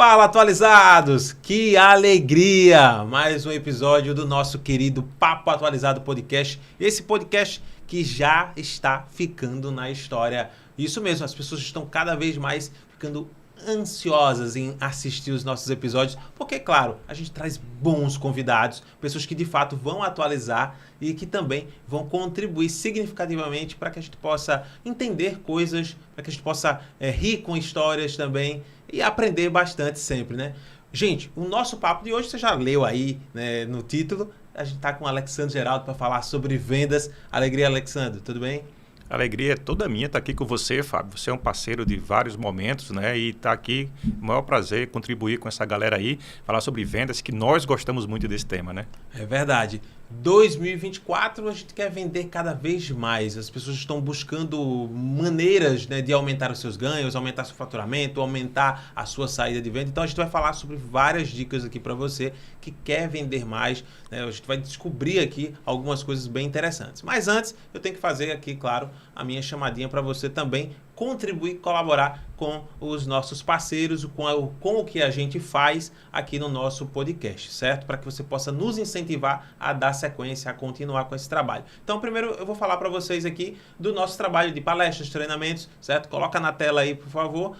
Fala, atualizados! Que alegria! Mais um episódio do nosso querido Papo Atualizado Podcast. Esse podcast que já está ficando na história. Isso mesmo, as pessoas estão cada vez mais ficando ansiosas em assistir os nossos episódios, porque, claro, a gente traz bons convidados, pessoas que de fato vão atualizar e que também vão contribuir significativamente para que a gente possa entender coisas, para que a gente possa rir com histórias também e aprender bastante sempre, né? Gente, o nosso papo de hoje, você já leu aí, né, no título, a gente está com o Alexandre Geraldo para falar sobre vendas. Alegria, Alexandre, tudo bem? A alegria é toda minha estar aqui com você, Fábio. Você é um parceiro de vários momentos, né? E está aqui, o maior prazer contribuir com essa galera aí, falar sobre vendas, que nós gostamos muito desse tema, né? É verdade. 2024 a gente quer vender cada vez mais. As pessoas estão buscando maneiras, né, de aumentar os seus ganhos, aumentar seu faturamento, aumentar a sua saída de venda. Então a gente vai falar sobre várias dicas aqui para você que quer vender mais, né? A gente vai descobrir aqui algumas coisas bem interessantes. Mas antes eu tenho que fazer aqui, claro, a minha chamadinha para você também contribuir, colaborar com os nossos parceiros, com o que a gente faz aqui no nosso podcast, certo? Para que você possa nos incentivar a dar sequência, a continuar com esse trabalho. Então, primeiro eu vou falar para vocês aqui do nosso trabalho de palestras, treinamentos, certo? Coloca na tela aí, por favor,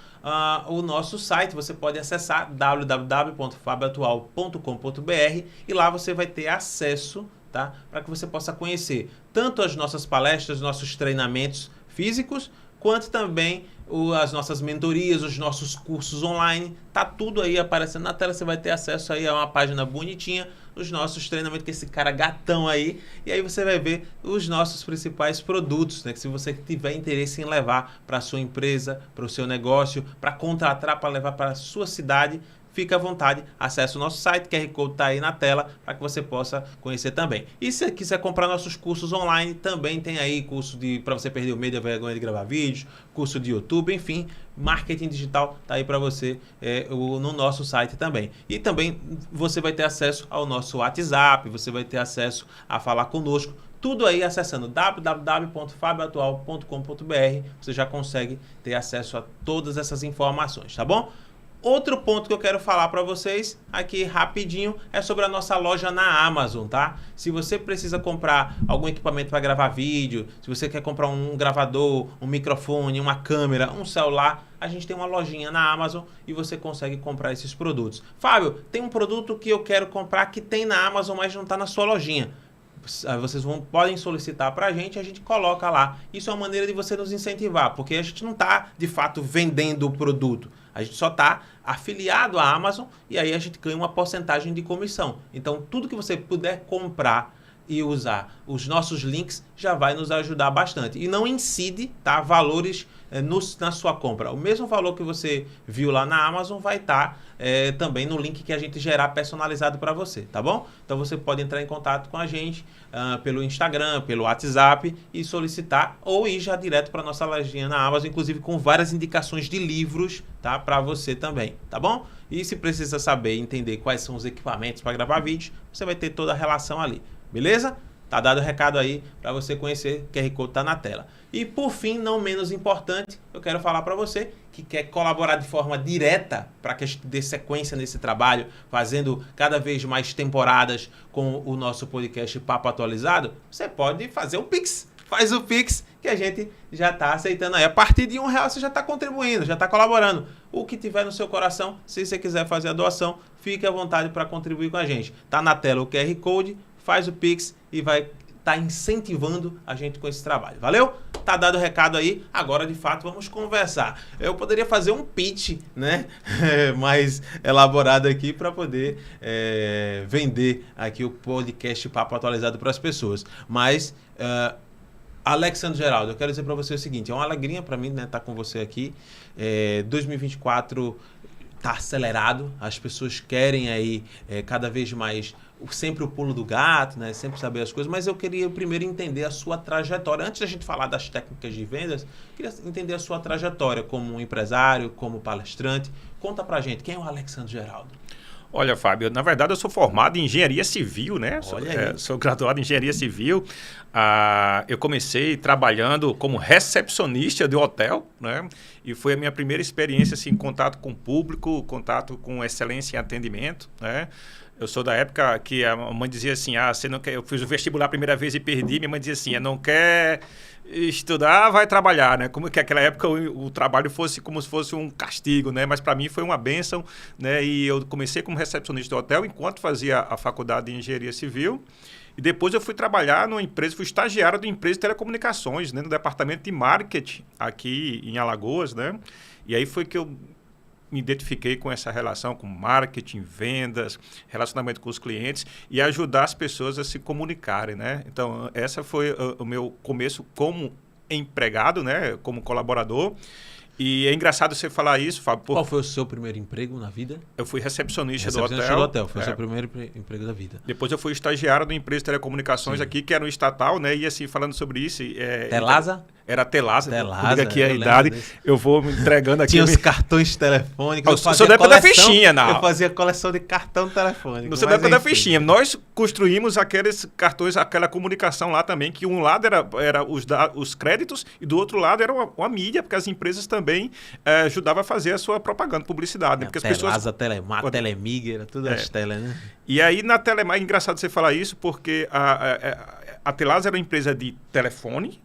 o nosso site. Você pode acessar www.fabioatual.com.br e lá você vai ter acesso, tá? Para que você possa conhecer tanto as nossas palestras, nossos treinamentos físicos, quanto também as nossas mentorias, os nossos cursos online. Tá tudo aí aparecendo na tela, você vai ter acesso aí a uma página bonitinha, os nossos treinamentos com esse cara gatão aí, e aí você vai ver os nossos principais produtos, né? Que se você tiver interesse em levar para a sua empresa, para o seu negócio, para contratar, para levar para a sua cidade, fica à vontade, acesse o nosso site, QR Code está aí na tela para que você possa conhecer também. E se quiser comprar nossos cursos online, também tem aí curso para você perder o medo e a vergonha de gravar vídeos, curso de YouTube, enfim, marketing digital está aí para você no nosso site também. E também você vai ter acesso ao nosso WhatsApp, você vai ter acesso a falar conosco, tudo aí acessando www.fabioatual.com.br, você já consegue ter acesso a todas essas informações, tá bom? Outro ponto que eu quero falar para vocês aqui rapidinho é sobre a nossa loja na Amazon, tá? Se você precisa comprar algum equipamento para gravar vídeo, se você quer comprar um gravador, um microfone, uma câmera, um celular, a gente tem uma lojinha na Amazon e você consegue comprar esses produtos. Fábio, tem um produto que eu quero comprar que tem na Amazon, mas não está na sua lojinha. Vocês podem solicitar para a gente coloca lá. Isso é uma maneira de você nos incentivar, porque a gente não está, de fato, vendendo o produto. A gente só está afiliado à Amazon e aí a gente ganha uma porcentagem de comissão. Então, tudo que você puder comprar e usar os nossos links já vai nos ajudar bastante. E não incide, tá, valores na sua compra. O mesmo valor que você viu lá na Amazon vai estar também no link que a gente gerar personalizado para você, tá bom? Então você pode entrar em contato com a gente pelo Instagram, pelo WhatsApp e solicitar ou ir já direto para nossa lojinha na Amazon, inclusive com várias indicações de livros, tá, para você também, tá bom? E se precisa saber e entender quais são os equipamentos para gravar vídeo, você vai ter toda a relação ali. Beleza? Tá dado o recado aí para você conhecer, o QR Code tá na tela. E por fim, não menos importante, eu quero falar para você que quer colaborar de forma direta para que a gente dê sequência nesse trabalho, fazendo cada vez mais temporadas com o nosso podcast Papo Atualizado, você pode fazer o Pix. Faz o Pix que a gente já está aceitando aí. A partir de R$1 você já está contribuindo, já está colaborando. O que tiver no seu coração, se você quiser fazer a doação, fique à vontade para contribuir com a gente. Tá na tela o QR Code, faz o Pix e vai estar incentivando a gente com esse trabalho. Valeu? Tá dado o recado aí. Agora, de fato, vamos conversar. Eu poderia fazer um pitch, né? mais elaborado aqui para poder vender aqui o podcast Papo Atualizado para as pessoas. Mas, Alexandre Geraldo, eu quero dizer para você o seguinte, é uma alegria para mim, né, estar com você aqui. 2024 está acelerado, as pessoas querem aí cada vez mais sempre o pulo do gato, né? Sempre saber as coisas, mas eu queria primeiro entender a sua trajetória. Antes da gente falar das técnicas de vendas, queria entender a sua trajetória como empresário, como palestrante. Conta pra gente, quem é o Alexandre Geraldo? Olha, Fábio, na verdade eu sou formado em engenharia civil, né? Sou graduado em engenharia civil. Eu comecei trabalhando como recepcionista de hotel, né? E foi a minha primeira experiência assim, em contato com o público, contato com excelência em atendimento, né? Eu sou da época que a mãe dizia assim, você não quer... Eu fiz o vestibular a primeira vez e perdi. Minha mãe dizia assim, não quer estudar, vai trabalhar, né? Como que naquela época o trabalho fosse como se fosse um castigo, né? Mas para mim foi uma bênção, né? E eu comecei como recepcionista do hotel enquanto fazia a faculdade de engenharia civil. E depois eu fui trabalhar numa empresa, fui estagiário de uma empresa de telecomunicações, né? No departamento de marketing aqui em Alagoas, né? E aí foi que eu me identifiquei com essa relação com marketing, vendas, relacionamento com os clientes e ajudar as pessoas a se comunicarem, né? Então, essa foi o meu começo como empregado, né? Como colaborador. E é engraçado você falar isso, Fábio. Qual foi o seu primeiro emprego na vida? Eu fui recepcionista do hotel. Foi o seu É. primeiro emprego da vida. Depois eu fui estagiário de uma empresa de telecomunicações aqui, que era um estatal, né? E assim, falando sobre isso... Telasa? Era Telasa. Telasa, Aqui a idade, eu vou me entregando aqui. Tinha os cartões telefônicos. Eu sou da época da fichinha, não. Eu fazia coleção de cartão telefônico. Não sou da época da fichinha. Nós construímos aqueles cartões, aquela comunicação lá também, que um lado era os créditos e do outro lado era uma mídia, porque as empresas também ajudavam a fazer a sua propaganda, publicidade. Né? Porque as Telasa, Telemar, Telemig, era tudo as telas, né? E aí na Telemar, é engraçado você falar isso, porque a Telasa era uma empresa de telefone.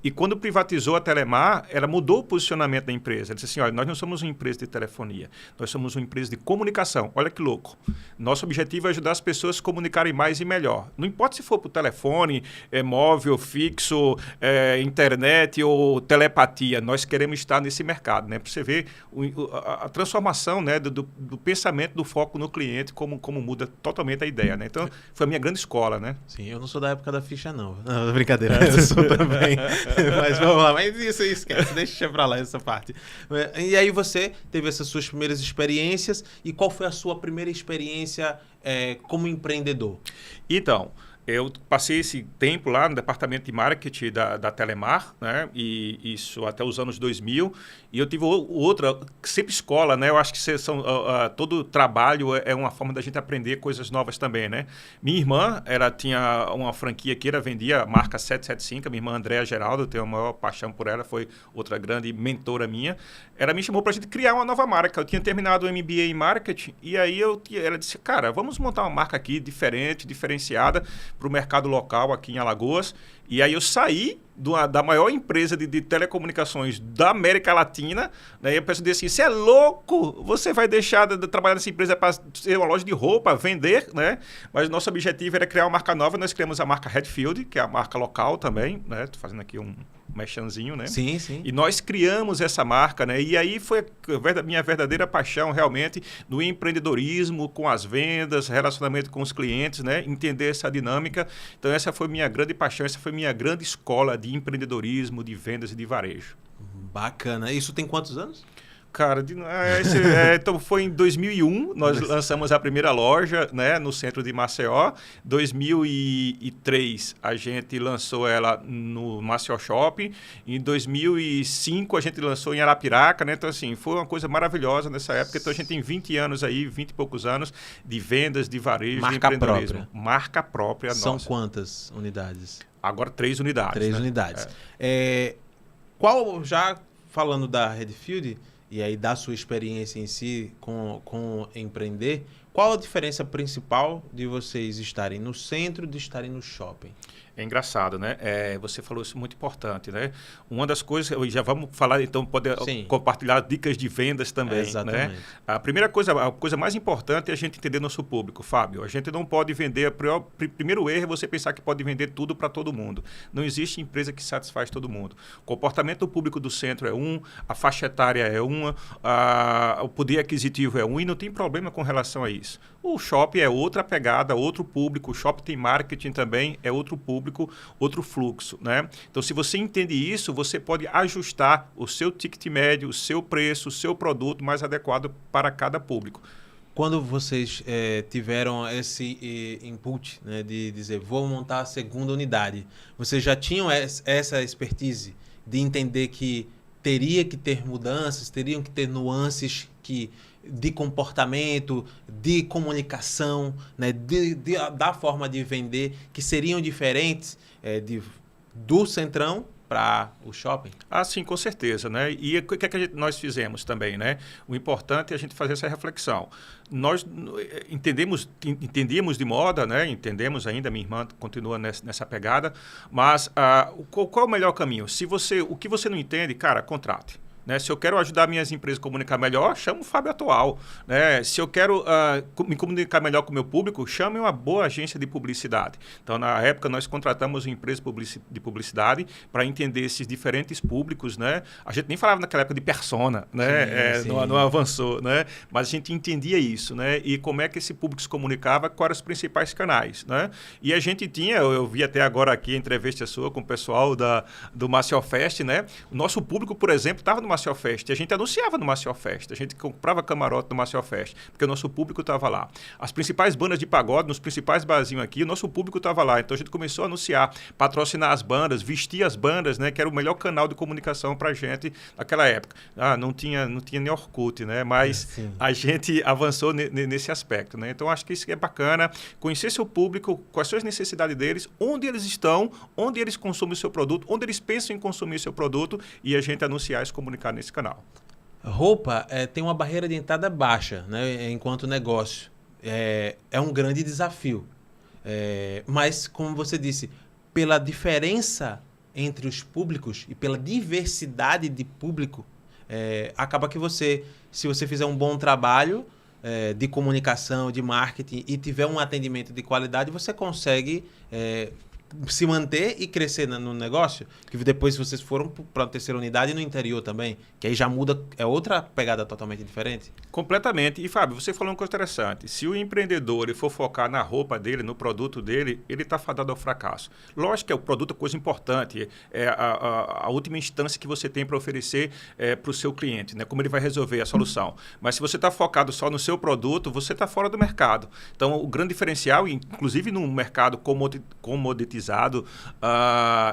E quando privatizou a Telemar, ela mudou o posicionamento da empresa. Ela disse assim, olha, nós não somos uma empresa de telefonia, nós somos uma empresa de comunicação. Olha que louco. Nosso objetivo é ajudar as pessoas a se comunicarem mais e melhor. Não importa se for por telefone, móvel, fixo, internet ou telepatia, nós queremos estar nesse mercado, né? Para você ver a transformação, né, do pensamento, do foco no cliente, como muda totalmente a ideia, né? Então, foi a minha grande escola, né? Sim, eu não sou da época da ficha, não. Não, brincadeira, eu sou também. Mas vamos lá, mas isso aí esquece, deixa pra lá essa parte. E aí você teve essas suas primeiras experiências, e qual foi a sua primeira experiência como empreendedor? Então, eu passei esse tempo lá no departamento de marketing da Telemar, né? E isso até os anos 2000. E eu tive outra, sempre escola, né? Eu acho que todo trabalho é uma forma da gente aprender coisas novas também, né? Minha irmã, ela tinha uma franquia que ela vendia a marca 775, minha irmã Andréa Geraldo, eu tenho a maior paixão por ela, foi outra grande mentora minha. Ela me chamou para a gente criar uma nova marca. Eu tinha terminado o MBA em marketing e aí ela disse, cara, vamos montar uma marca aqui diferente, diferenciada para o mercado local aqui em Alagoas. E aí eu saí da maior empresa de telecomunicações da América Latina, né? E a pessoa disse assim, você é louco, você vai deixar de trabalhar nessa empresa para ser uma loja de roupa, vender, né? Mas nosso objetivo era criar uma marca nova, nós criamos a marca Redfield, que é a marca local também, né? Estou fazendo aqui um merchanzinho, né? Sim, sim. E nós criamos essa marca, né? E aí foi a minha verdadeira paixão realmente no empreendedorismo, com as vendas, relacionamento com os clientes, né? Entender essa dinâmica. Então essa foi minha grande paixão, essa foi minha grande escola de empreendedorismo, de vendas e de varejo. Bacana. Isso tem quantos anos? Cara, então foi em 2001, nós lançamos a primeira loja, né, no centro de Maceió. 2003 a gente lançou ela no Maceió Shopping. Em 2005 a gente lançou em Arapiraca, né? Então assim, foi uma coisa maravilhosa nessa época. Então a gente tem 20 anos aí, 20 e poucos anos de vendas, de varejo, de empreendedorismo. Marca própria nossa. São quantas unidades? Agora 3 unidades. 3 unidades. Já falando da Redfield, e aí da sua experiência em si com empreender, qual a diferença principal de vocês estarem no centro e de estarem no shopping? É engraçado, né? Você falou isso muito importante, né? Uma das coisas, já vamos falar, então, poder compartilhar dicas de vendas também, exatamente. Né? A coisa mais importante é a gente entender nosso público, Fábio. A gente não pode vender, primeiro erro é você pensar que pode vender tudo para todo mundo. Não existe empresa que satisfaz todo mundo. O comportamento do público do centro é a faixa etária é o poder aquisitivo é e não tem problema com relação a isso. O shopping é outra pegada, outro público, o shopping tem marketing também, é outro público, outro fluxo, né? Então, se você entende isso, você pode ajustar o seu ticket médio, o seu preço, o seu produto mais adequado para cada público. Quando vocês tiveram esse input, né, de dizer, vou montar a segunda unidade, vocês já tinham essa expertise de entender que teria que ter mudanças, teriam que ter nuances que de comportamento, de comunicação, né, da forma de vender, que seriam diferentes do Centrão para o shopping? Ah, sim, com certeza, né? E o que é que nós fizemos também, né? O importante é a gente fazer essa reflexão. Nós entendíamos de moda, né? Entendemos ainda, minha irmã continua nessa pegada, mas qual é o melhor caminho? O que você não entende, cara, contrate. Né? Se eu quero ajudar minhas empresas a comunicar melhor, chamo o Fábio Atual. Né? Se eu quero me comunicar melhor com o meu público, chame uma boa agência de publicidade. Então, na época, nós contratamos uma empresa de publicidade para entender esses diferentes públicos. Né? A gente nem falava naquela época de persona, né? Sim. Não avançou, né? Mas a gente entendia isso. Né? E como é que esse público se comunicava, quais eram os principais canais. Né? E a gente tinha, eu vi até agora aqui a entrevista sua com o pessoal do Maceió Fest, né? O nosso público, por exemplo, estava no Maceió Fest. A gente anunciava no Maceió Fest. A gente comprava camarote no Maceió Fest, porque o nosso público estava lá. As principais bandas de pagode, nos principais barzinhos aqui, o nosso público estava lá. Então a gente começou a anunciar, patrocinar as bandas, vestir as bandas, né? Que era o melhor canal de comunicação para a gente naquela época. Não tinha nem Orkut, né? Mas a gente avançou nesse aspecto, né? Então acho que isso é bacana. Conhecer seu público, quais são as necessidades deles, onde eles estão, onde eles consomem o seu produto, onde eles pensam em consumir o seu produto e a gente anunciar e comunicar nesse canal. Roupa tem uma barreira de entrada baixa, né, enquanto negócio. É um grande desafio. Mas, como você disse, pela diferença entre os públicos e pela diversidade de público, acaba que se você fizer um bom trabalho de comunicação, de marketing e tiver um atendimento de qualidade, você consegue se manter e crescer no negócio, que depois vocês foram para a terceira unidade no interior também, que aí já muda, é outra pegada totalmente diferente. Completamente. E, Fábio, você falou uma coisa interessante. Se o empreendedor ele for focar na roupa dele, no produto dele, ele está fadado ao fracasso. Lógico que o produto é coisa importante, é a última instância que você tem para oferecer para o seu cliente, né? Como ele vai resolver a solução. Mas se você está focado só no seu produto, você está fora do mercado. Então, o grande diferencial, inclusive num mercado comoditizado,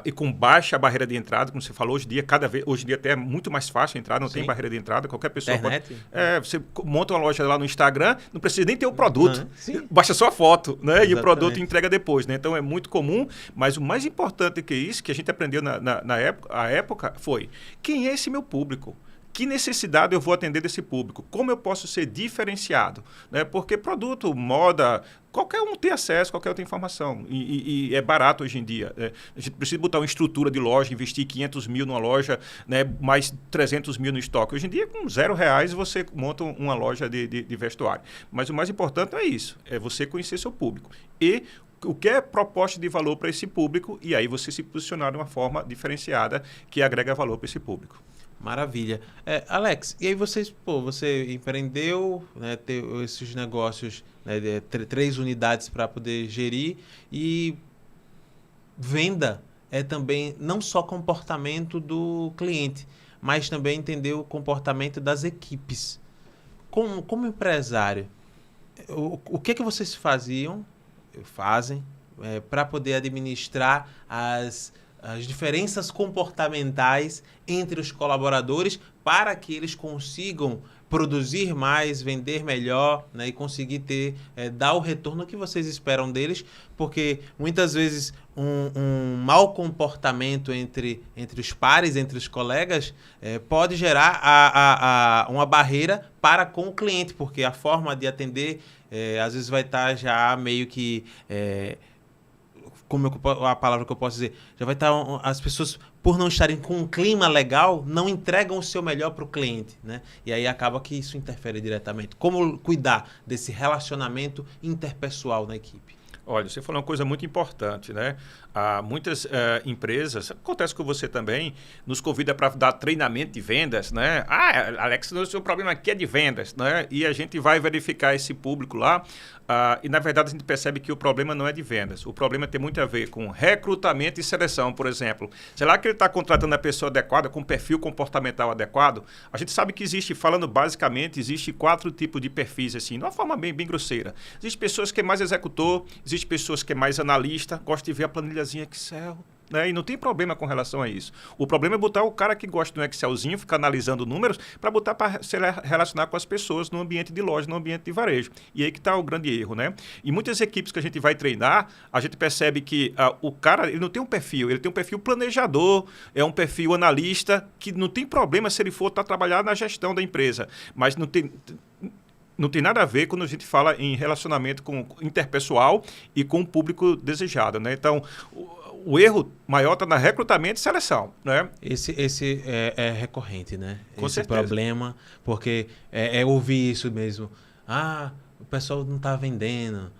e com baixa barreira de entrada, como você falou, hoje em dia até é muito mais fácil entrar, não tem barreira de entrada, qualquer pessoa Internet. Você monta uma loja lá no Instagram, não precisa nem ter o produto, baixa só a foto, né? E o produto entrega depois, né? Então é muito comum, mas o mais importante que isso, que a gente aprendeu na época, foi: quem é esse meu público? Que necessidade eu vou atender desse público? Como eu posso ser diferenciado? Né? Porque produto, moda, qualquer um tem acesso, qualquer um tem informação. E é barato hoje em dia. A gente precisa botar uma estrutura de loja, investir 500 mil numa loja, né? Mais 300 mil no estoque. Hoje em dia, com R$0 você monta uma loja de vestuário. Mas o mais importante é isso, é você conhecer seu público. E o que é proposta de valor para esse público, e aí você se posicionar de uma forma diferenciada que agrega valor para esse público. Maravilha. Alex, e aí você empreendeu, né, ter esses negócios, né, 3 unidades para poder gerir, e venda é também não só comportamento do cliente, mas também entender o comportamento das equipes. Como empresário, o que vocês fazem para poder administrar as diferenças comportamentais entre os colaboradores para que eles consigam produzir mais, vender melhor, né, e conseguir dar o retorno que vocês esperam deles, porque muitas vezes um mau comportamento entre os pares, entre os colegas, pode gerar uma barreira para com o cliente, porque a forma de atender às vezes vai estar já meio que... como a palavra que eu posso dizer, já vai estar as pessoas, por não estarem com um clima legal, não entregam o seu melhor para o cliente, né? E aí acaba que isso interfere diretamente. Como cuidar desse relacionamento interpessoal na equipe? Olha, você falou uma coisa muito importante, né? Muitas empresas, acontece com você também, nos convida para dar treinamento de vendas, né? Alex, o seu problema aqui é de vendas, né? E a gente vai verificar esse público lá, e na verdade a gente percebe que o problema não é de vendas. O problema tem muito a ver com recrutamento e seleção, por exemplo. Será que ele está contratando a pessoa adequada, com perfil comportamental adequado? A gente sabe que falando basicamente, existe 4 tipos de perfis, assim, de uma forma bem grosseira. Existem pessoas que é mais executor, existem pessoas que é mais analista, gosta de ver a planilhazinha Excel, né? E não tem problema com relação a isso. O problema é botar o cara que gosta do Excelzinho, ficar analisando números, para botar para se relacionar com as pessoas no ambiente de loja, no ambiente de varejo. E aí que está o grande erro, né? E muitas equipes que a gente vai treinar, a gente percebe que o cara, ele não tem um perfil, ele tem um perfil planejador, é um perfil analista, que não tem problema se ele for trabalhar na gestão da empresa, mas não tem nada a ver quando a gente fala em relacionamento interpessoal e com o público desejado, né? Então, o erro maior está na recrutamento e seleção, né? Esse é recorrente, né? Com esse certeza. Problema, porque ouvir isso mesmo. O pessoal não está vendendo.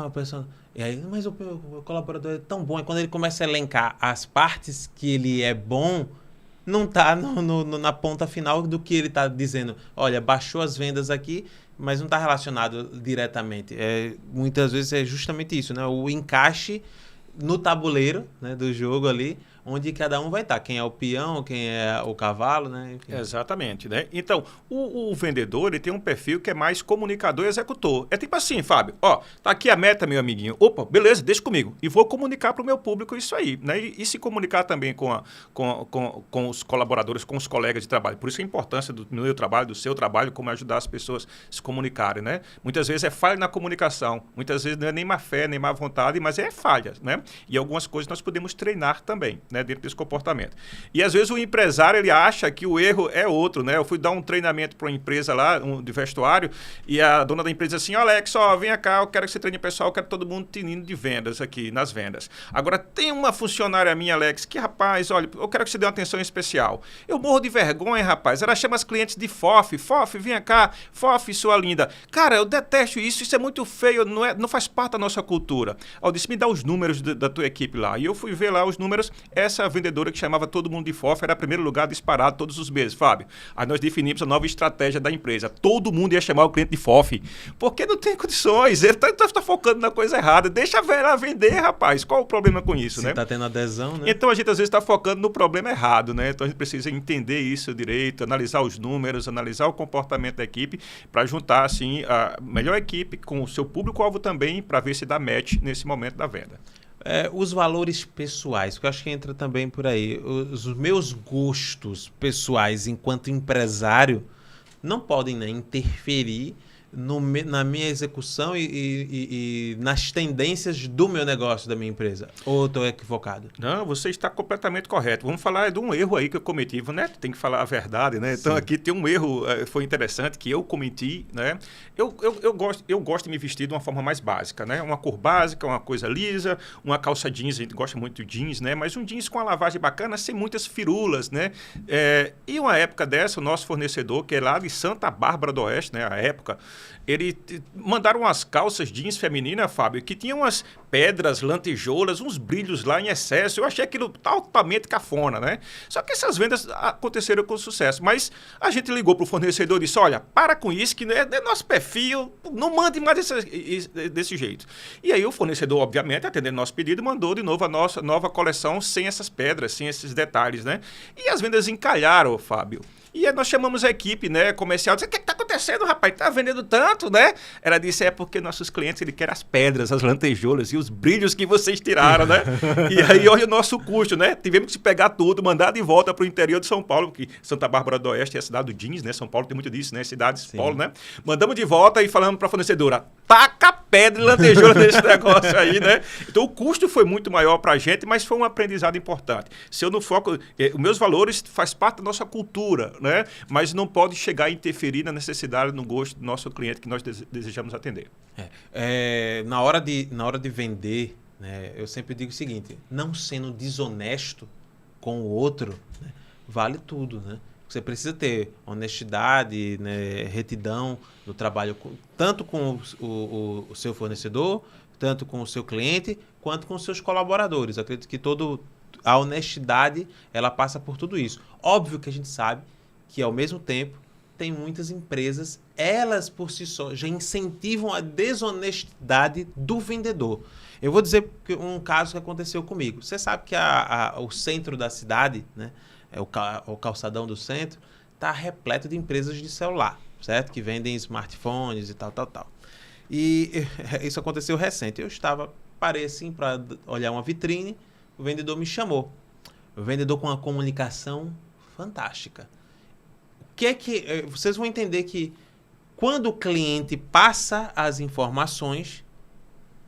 O pessoal... E aí, mas o colaborador é tão bom. E quando ele começa a elencar as partes que ele é bom, não está na ponta final do que ele está dizendo. Olha, baixou as vendas aqui, mas não está relacionado diretamente. Muitas vezes é justamente isso, né? O encaixe no tabuleiro, né, do jogo ali, onde cada um vai estar. Quem é o peão, quem é o cavalo, né? Enfim. Exatamente, né? Então, o vendedor, ele tem um perfil que é mais comunicador e executor. É tipo assim, Fábio, tá aqui a meta, meu amiguinho. Opa, beleza, deixa comigo. E vou comunicar para o meu público isso aí, né? E se comunicar também com os colaboradores, com os colegas de trabalho. Por isso a importância do meu trabalho, do seu trabalho, como ajudar as pessoas a se comunicarem, né? Muitas vezes é falha na comunicação. Muitas vezes não é nem má fé, nem má vontade, mas é falha, né? E algumas coisas nós podemos treinar também, né, dentro desse comportamento. E às vezes o empresário, ele acha que o erro é outro, né? Eu fui dar um treinamento para uma empresa lá, de vestuário, e a dona da empresa disse assim: Alex, vem cá, eu quero que você treine pessoal, eu quero todo mundo tinindo de vendas aqui, nas vendas. Agora, tem uma funcionária minha, Alex, que, rapaz, olha, eu quero que você dê uma atenção especial. Eu morro de vergonha, rapaz. Ela chama as clientes de Fof. Fof, vem cá. Fof, sua linda. Cara, eu detesto isso é muito feio, não faz parte da nossa cultura. Eu disse, me dá os números da tua equipe lá. E eu fui ver lá os números. Essa vendedora que chamava todo mundo de FOF era primeiro lugar disparado todos os meses, Fábio. Aí nós definimos a nova estratégia da empresa. Todo mundo ia chamar o cliente de FOF. Porque não tem condições. Ele tá focando na coisa errada. Deixa ela vender, rapaz. Qual o problema com isso, né? Se tá tendo adesão, né? Então a gente às vezes está focando no problema errado, né? Então a gente precisa entender isso direito, analisar os números, analisar o comportamento da equipe para juntar, assim, a melhor equipe com o seu público-alvo também para ver se dá match nesse momento da venda. Os valores pessoais, que eu acho que entra também por aí. Os meus gostos pessoais enquanto empresário não podem, né, interferir na minha execução e nas tendências do meu negócio, da minha empresa. Ou estou equivocado? Não, você está completamente correto. Vamos falar de um erro aí que eu cometi, né? Tem que falar a verdade, né? Então, aqui tem um erro, foi interessante, que eu cometi, né? Eu gosto de me vestir de uma forma mais básica, né? Uma cor básica, uma coisa lisa, uma calça jeans, a gente gosta muito de jeans, né? Mas um jeans com uma lavagem bacana, sem muitas firulas, né? E uma época dessa, o nosso fornecedor, que é lá de Santa Bárbara do Oeste, né? A época, ele mandaram umas calças jeans femininas, Fábio, que tinham umas pedras, lantejoulas, uns brilhos lá em excesso. Eu achei aquilo altamente cafona, né? Só que essas vendas aconteceram com sucesso. Mas a gente ligou para o fornecedor e disse, olha, para com isso, que não é nosso perfil, não mande mais desse jeito. E aí o fornecedor, obviamente, atendendo nosso pedido, mandou de novo a nossa nova coleção sem essas pedras, sem esses detalhes, né? E as vendas encalharam, Fábio. E aí nós chamamos a equipe, né, comercial, disse, o que está acontecendo, rapaz? Está vendendo tanto, né? Ela disse, porque nossos clientes, ele quer as pedras, as lantejoulas e os brilhos que vocês tiraram, né? E aí, olha o nosso custo, né? Tivemos que pegar tudo, mandar de volta para o interior de São Paulo, porque Santa Bárbara do Oeste é a cidade do jeans, né? São Paulo tem muito disso, né? Cidades de polo, né? Mandamos de volta e falamos para a fornecedora, taca pedra e lantejoula nesse negócio aí, né? Então, o custo foi muito maior para a gente, mas foi um aprendizado importante. Se eu não foco... os meus valores faz parte da nossa cultura, né? Mas não pode chegar a interferir na necessidade, no gosto do nosso cliente que nós desejamos atender. Na hora de vender, né, eu sempre digo o seguinte, não sendo desonesto com o outro, né, vale tudo, né? Você precisa ter honestidade, né, retidão no trabalho, tanto com o seu fornecedor, tanto com o seu cliente, quanto com os seus colaboradores. Eu acredito que a honestidade, ela passa por tudo isso. Óbvio que a gente sabe que, ao mesmo tempo, tem muitas empresas, elas por si só já incentivam a desonestidade do vendedor. Eu vou dizer um caso que aconteceu comigo. Você sabe que o centro da cidade, né, o calçadão do centro, está repleto de empresas de celular, certo? Que vendem smartphones e tal. E isso aconteceu recente. Parei assim para olhar uma vitrine, o vendedor me chamou. O vendedor com uma comunicação fantástica. O que é que... Vocês vão entender que quando o cliente passa as informações,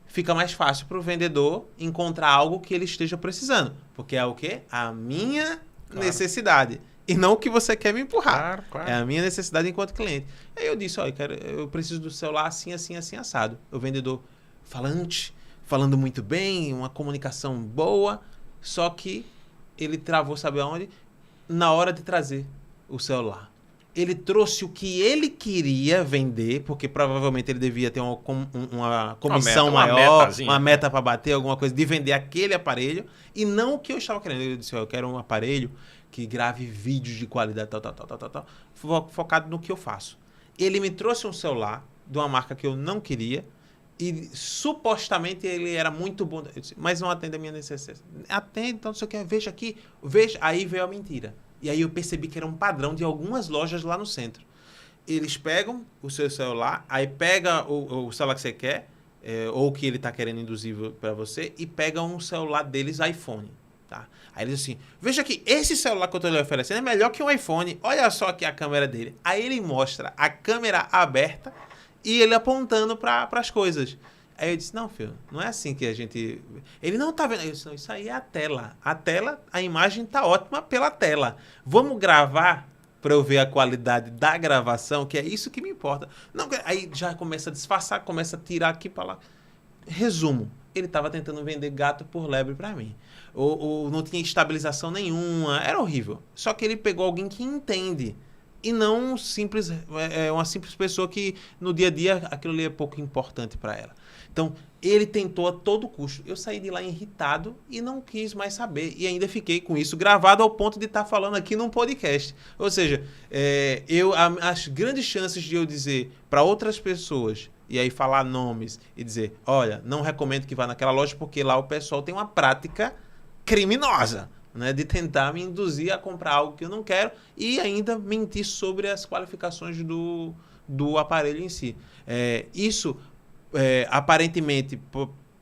fica mais fácil para o vendedor encontrar algo que ele esteja precisando. Porque é o quê? A minha necessidade. E não o que você quer me empurrar. Claro. É a minha necessidade enquanto cliente. Aí eu disse, eu preciso do celular assim, assim, assim, assado. O vendedor falando muito bem, uma comunicação boa, só que ele travou, sabe aonde? Na hora de trazer o celular. Ele trouxe o que ele queria vender, porque provavelmente ele devia ter uma comissão maior, uma meta para bater, alguma coisa, de vender aquele aparelho, e não o que eu estava querendo. Eu disse, eu quero um aparelho que grave vídeos de qualidade, tal, focado no que eu faço. Ele me trouxe um celular de uma marca que eu não queria, e supostamente ele era muito bom, eu disse, mas não atende a minha necessidade. Atende, então não sei o que, veja aqui, veja. Aí veio a mentira. E aí eu percebi que era um padrão de algumas lojas lá no centro. Eles pegam o seu celular, aí pega o celular que você quer, ou que ele está querendo induzir para você, e pegam um celular deles, iPhone. Tá? Aí eles dizem assim, veja aqui, esse celular que eu estou lhe oferecendo é melhor que um iPhone. Olha só aqui a câmera dele. Aí ele mostra a câmera aberta e ele apontando para as coisas. Aí eu disse, não, filho, não é assim que a gente... Ele não tá vendo. Eu disse, não, isso aí é a tela. A tela, a imagem tá ótima pela tela. Vamos gravar para eu ver a qualidade da gravação, que é isso que me importa. Não, aí já começa a disfarçar, começa a tirar aqui para lá. Resumo, ele estava tentando vender gato por lebre para mim. Ou não tinha estabilização nenhuma, era horrível. Só que ele pegou alguém que entende. E não uma simples pessoa que no dia a dia aquilo ali é pouco importante para ela. Então, ele tentou a todo custo. Eu saí de lá irritado e não quis mais saber. E ainda fiquei com isso gravado ao ponto de estar falando aqui num podcast. Ou seja, as grandes chances de eu dizer para outras pessoas, e aí falar nomes e dizer, olha, não recomendo que vá naquela loja porque lá o pessoal tem uma prática criminosa, né, de tentar me induzir a comprar algo que eu não quero e ainda mentir sobre as qualificações do aparelho em si. Isso... aparentemente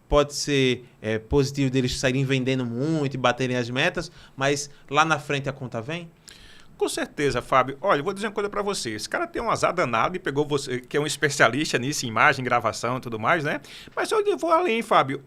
pode ser positivo deles saírem vendendo muito e baterem as metas, mas lá na frente a conta vem? Com certeza, Fábio. Olha, eu vou dizer uma coisa para você. Esse cara tem um azar danado e pegou você, que é um especialista nisso, em imagem, gravação e tudo mais, né? Mas eu vou além, Fábio.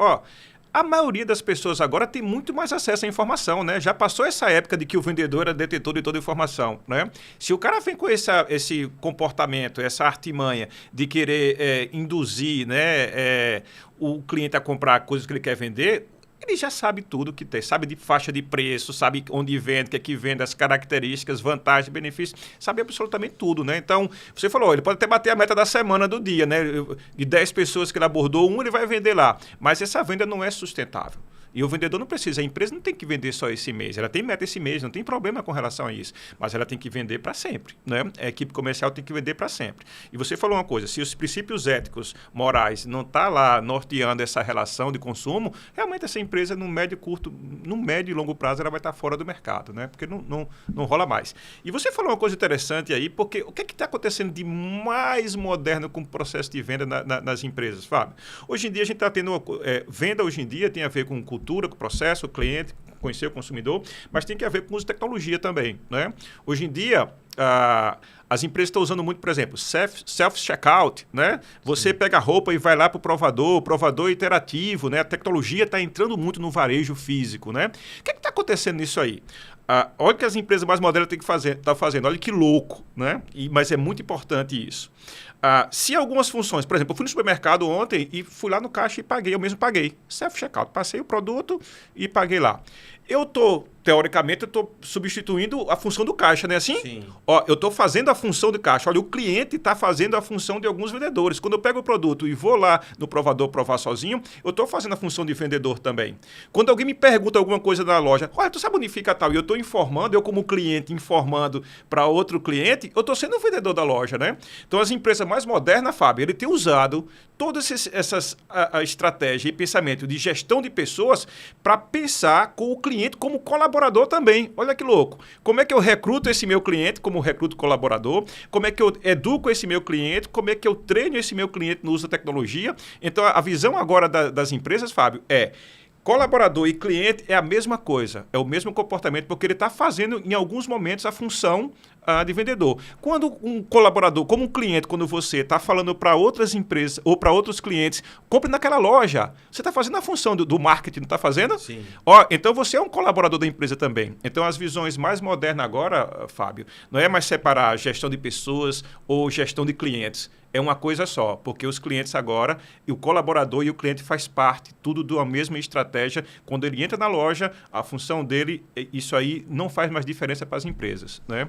A maioria das pessoas agora tem muito mais acesso à informação, né? Já passou essa época de que o vendedor era detetor de toda a informação, né? Se o cara vem com esse comportamento, essa artimanha de querer induzir, né, o cliente a comprar coisas que ele quer vender, ele já sabe tudo que tem, sabe de faixa de preço, sabe onde vende, o que é que vende, as características, vantagens, benefícios, sabe absolutamente tudo, né? Então, você falou, ele pode até bater a meta da semana, do dia, né? De 10 pessoas que ele abordou, ele vai vender lá. Mas essa venda não é sustentável. E o vendedor não precisa, a empresa não tem que vender só esse mês, ela tem meta esse mês, não tem problema com relação a isso, mas ela tem que vender para sempre, né? A equipe comercial tem que vender para sempre. E você falou uma coisa, se os princípios éticos, morais, não tá lá norteando essa relação de consumo, realmente essa empresa no médio e longo prazo ela vai estar fora do mercado, né? Porque não rola mais. E você falou uma coisa interessante aí, porque o que está acontecendo de mais moderno com o processo de venda nas empresas, Fábio? Hoje em dia a gente está tendo venda hoje em dia tem a ver com cultura, com o processo, o cliente, conhecer o consumidor, mas tem que haver com uso de tecnologia também, né? Hoje em dia, as empresas estão usando muito, por exemplo, self-checkout, né? Você pega a roupa e vai lá para o provador interativo, né? A tecnologia está entrando muito no varejo físico, né? O que está acontecendo nisso aí? Olha o que as empresas mais modernas têm que tá fazendo, olha que louco, né? Mas é muito importante isso. Se algumas funções, por exemplo, eu fui no supermercado ontem e fui lá no caixa e paguei, eu mesmo paguei. Self-checkout, passei o produto e paguei lá. Teoricamente, eu estou substituindo a função do caixa, não é assim? Sim. Eu estou fazendo a função do caixa. Olha, o cliente está fazendo a função de alguns vendedores. Quando eu pego o produto e vou lá no provador provar sozinho, eu estou fazendo a função de vendedor também. Quando alguém me pergunta alguma coisa na loja, olha, tu sabe onde fica tal? E eu estou informando, eu como cliente informando para outro cliente, eu estou sendo o vendedor da loja, né? Então, as empresas mais modernas, Fábio, ele tem usado todas essas estratégias e pensamento de gestão de pessoas para pensar com o cliente como colaborador também. Olha que louco. Como é que eu recruto esse meu cliente como recruto colaborador? Como é que eu educo esse meu cliente? Como é que eu treino esse meu cliente no uso da tecnologia? Então, a visão agora das empresas, Fábio, Colaborador e cliente é a mesma coisa, é o mesmo comportamento, porque ele está fazendo, em alguns momentos, a função de vendedor. Quando um colaborador, como um cliente, quando você está falando para outras empresas ou para outros clientes, compre naquela loja, você está fazendo a função do marketing, não está fazendo? Sim. Então você é um colaborador da empresa também. Então as visões mais modernas agora, Fábio, não é mais separar gestão de pessoas ou gestão de clientes. É uma coisa só, porque os clientes agora, e o colaborador e o cliente faz parte, tudo de uma mesma estratégia. Quando ele entra na loja, a função dele, isso aí não faz mais diferença para as empresas, né?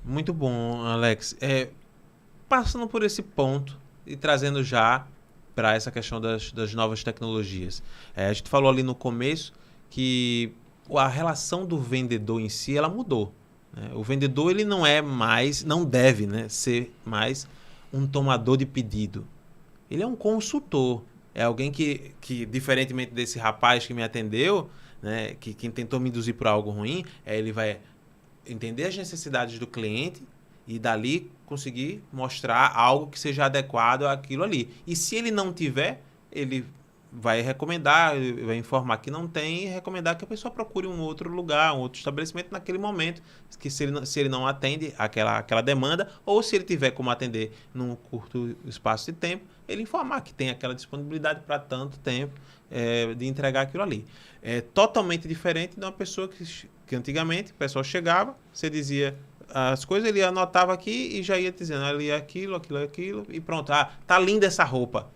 Muito bom, Alex. Passando por esse ponto e trazendo já para essa questão das novas tecnologias. A gente falou ali no começo que a relação do vendedor em si, ela mudou, né? O vendedor, ele não é mais, não deve, né, ser mais um tomador de pedido. Ele é um consultor. É alguém que diferentemente desse rapaz que me atendeu, né, que quem tentou me induzir por algo ruim, ele vai entender as necessidades do cliente e dali conseguir mostrar algo que seja adequado àquilo ali. E se ele não tiver, ele vai recomendar, vai informar que não tem e recomendar que a pessoa procure um outro lugar, um outro estabelecimento naquele momento, que se ele não atende aquela demanda, ou se ele tiver como atender num curto espaço de tempo, ele informar que tem aquela disponibilidade para tanto tempo de entregar aquilo ali. É totalmente diferente de uma pessoa que antigamente o pessoal chegava, você dizia as coisas, ele anotava aqui e já ia dizendo ali aquilo, e pronto. Tá linda essa roupa.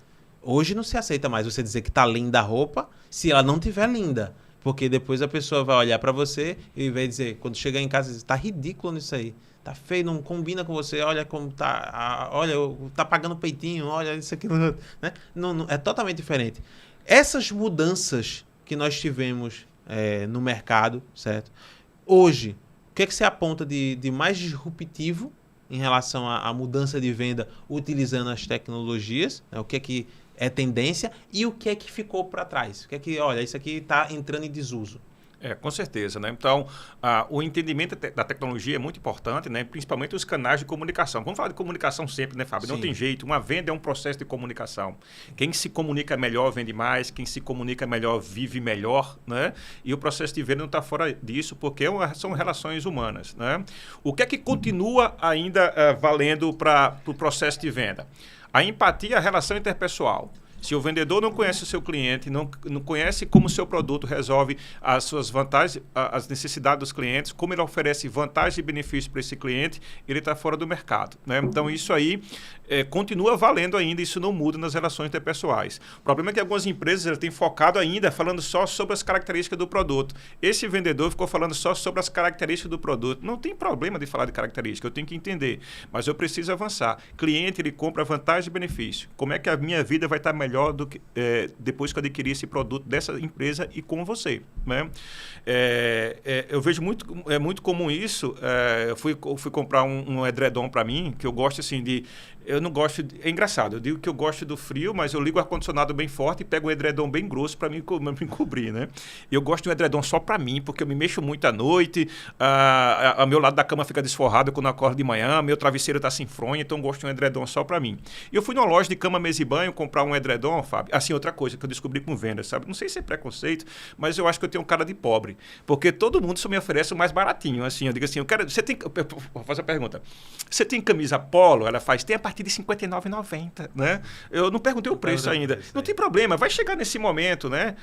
Hoje não se aceita mais você dizer que tá linda a roupa se ela não tiver linda. Porque depois a pessoa vai olhar para você e vai dizer, quando chegar em casa, tá ridículo nisso aí. Tá feio, não combina com você. Olha como tá. Olha, tá pagando peitinho, olha isso aqui. Né? Não, é totalmente diferente. Essas mudanças que nós tivemos no mercado, certo? Hoje, o que é que você aponta de mais disruptivo em relação à mudança de venda utilizando as tecnologias? Né? O que é que é tendência e o que é que ficou para trás? O que é que, olha, isso aqui está entrando em desuso? Com certeza, né? Então, o entendimento da tecnologia é muito importante, né? Principalmente os canais de comunicação. Vamos falar de comunicação sempre, né, Fábio? Sim. Não tem jeito. Uma venda é um processo de comunicação. Quem se comunica melhor vende mais, quem se comunica melhor vive melhor, né? E o processo de venda não está fora disso, porque são relações humanas, né? O que é que continua ainda valendo para o processo de venda? A empatia, a relação interpessoal. Se o vendedor não conhece o seu cliente, não conhece como o seu produto resolve as suas vantagens, as necessidades dos clientes, como ele oferece vantagens e benefícios para esse cliente, ele está fora do mercado, né? Então, isso aí continua valendo ainda, isso não muda nas relações interpessoais. O problema é que algumas empresas têm focado ainda falando só sobre as características do produto. Esse vendedor ficou falando só sobre as características do produto. Não tem problema de falar de características, eu tenho que entender, mas eu preciso avançar. Cliente, ele compra vantagem e benefício. Como é que a minha vida vai estar melhor do que depois que eu adquirir esse produto dessa empresa e com você, né? Eu vejo muito comum isso. Eu fui comprar um edredom para mim, que eu gosto assim de... Eu não gosto... É engraçado, eu digo que eu gosto do frio, mas eu ligo o ar-condicionado bem forte e pego um edredom bem grosso para me cobrir, né? Eu gosto de um edredom só para mim, porque eu me mexo muito à noite, o meu lado da cama fica desforrado quando eu acordo de manhã, meu travesseiro está sem fronha, então eu gosto de um edredom só para mim. E eu fui numa loja de cama, mesa e banho comprar um edredom, Fábio. Assim, outra coisa que eu descobri com venda, sabe? Não sei se é preconceito, mas eu acho que eu tenho um cara de pobre, porque todo mundo só me oferece o mais baratinho, assim. Eu digo assim, vou fazer a pergunta. Você tem camisa polo? Ela faz, tem a partir de R$ 59,90, né? Eu não perguntei o preço ainda. Não tem problema, vai chegar nesse momento, né?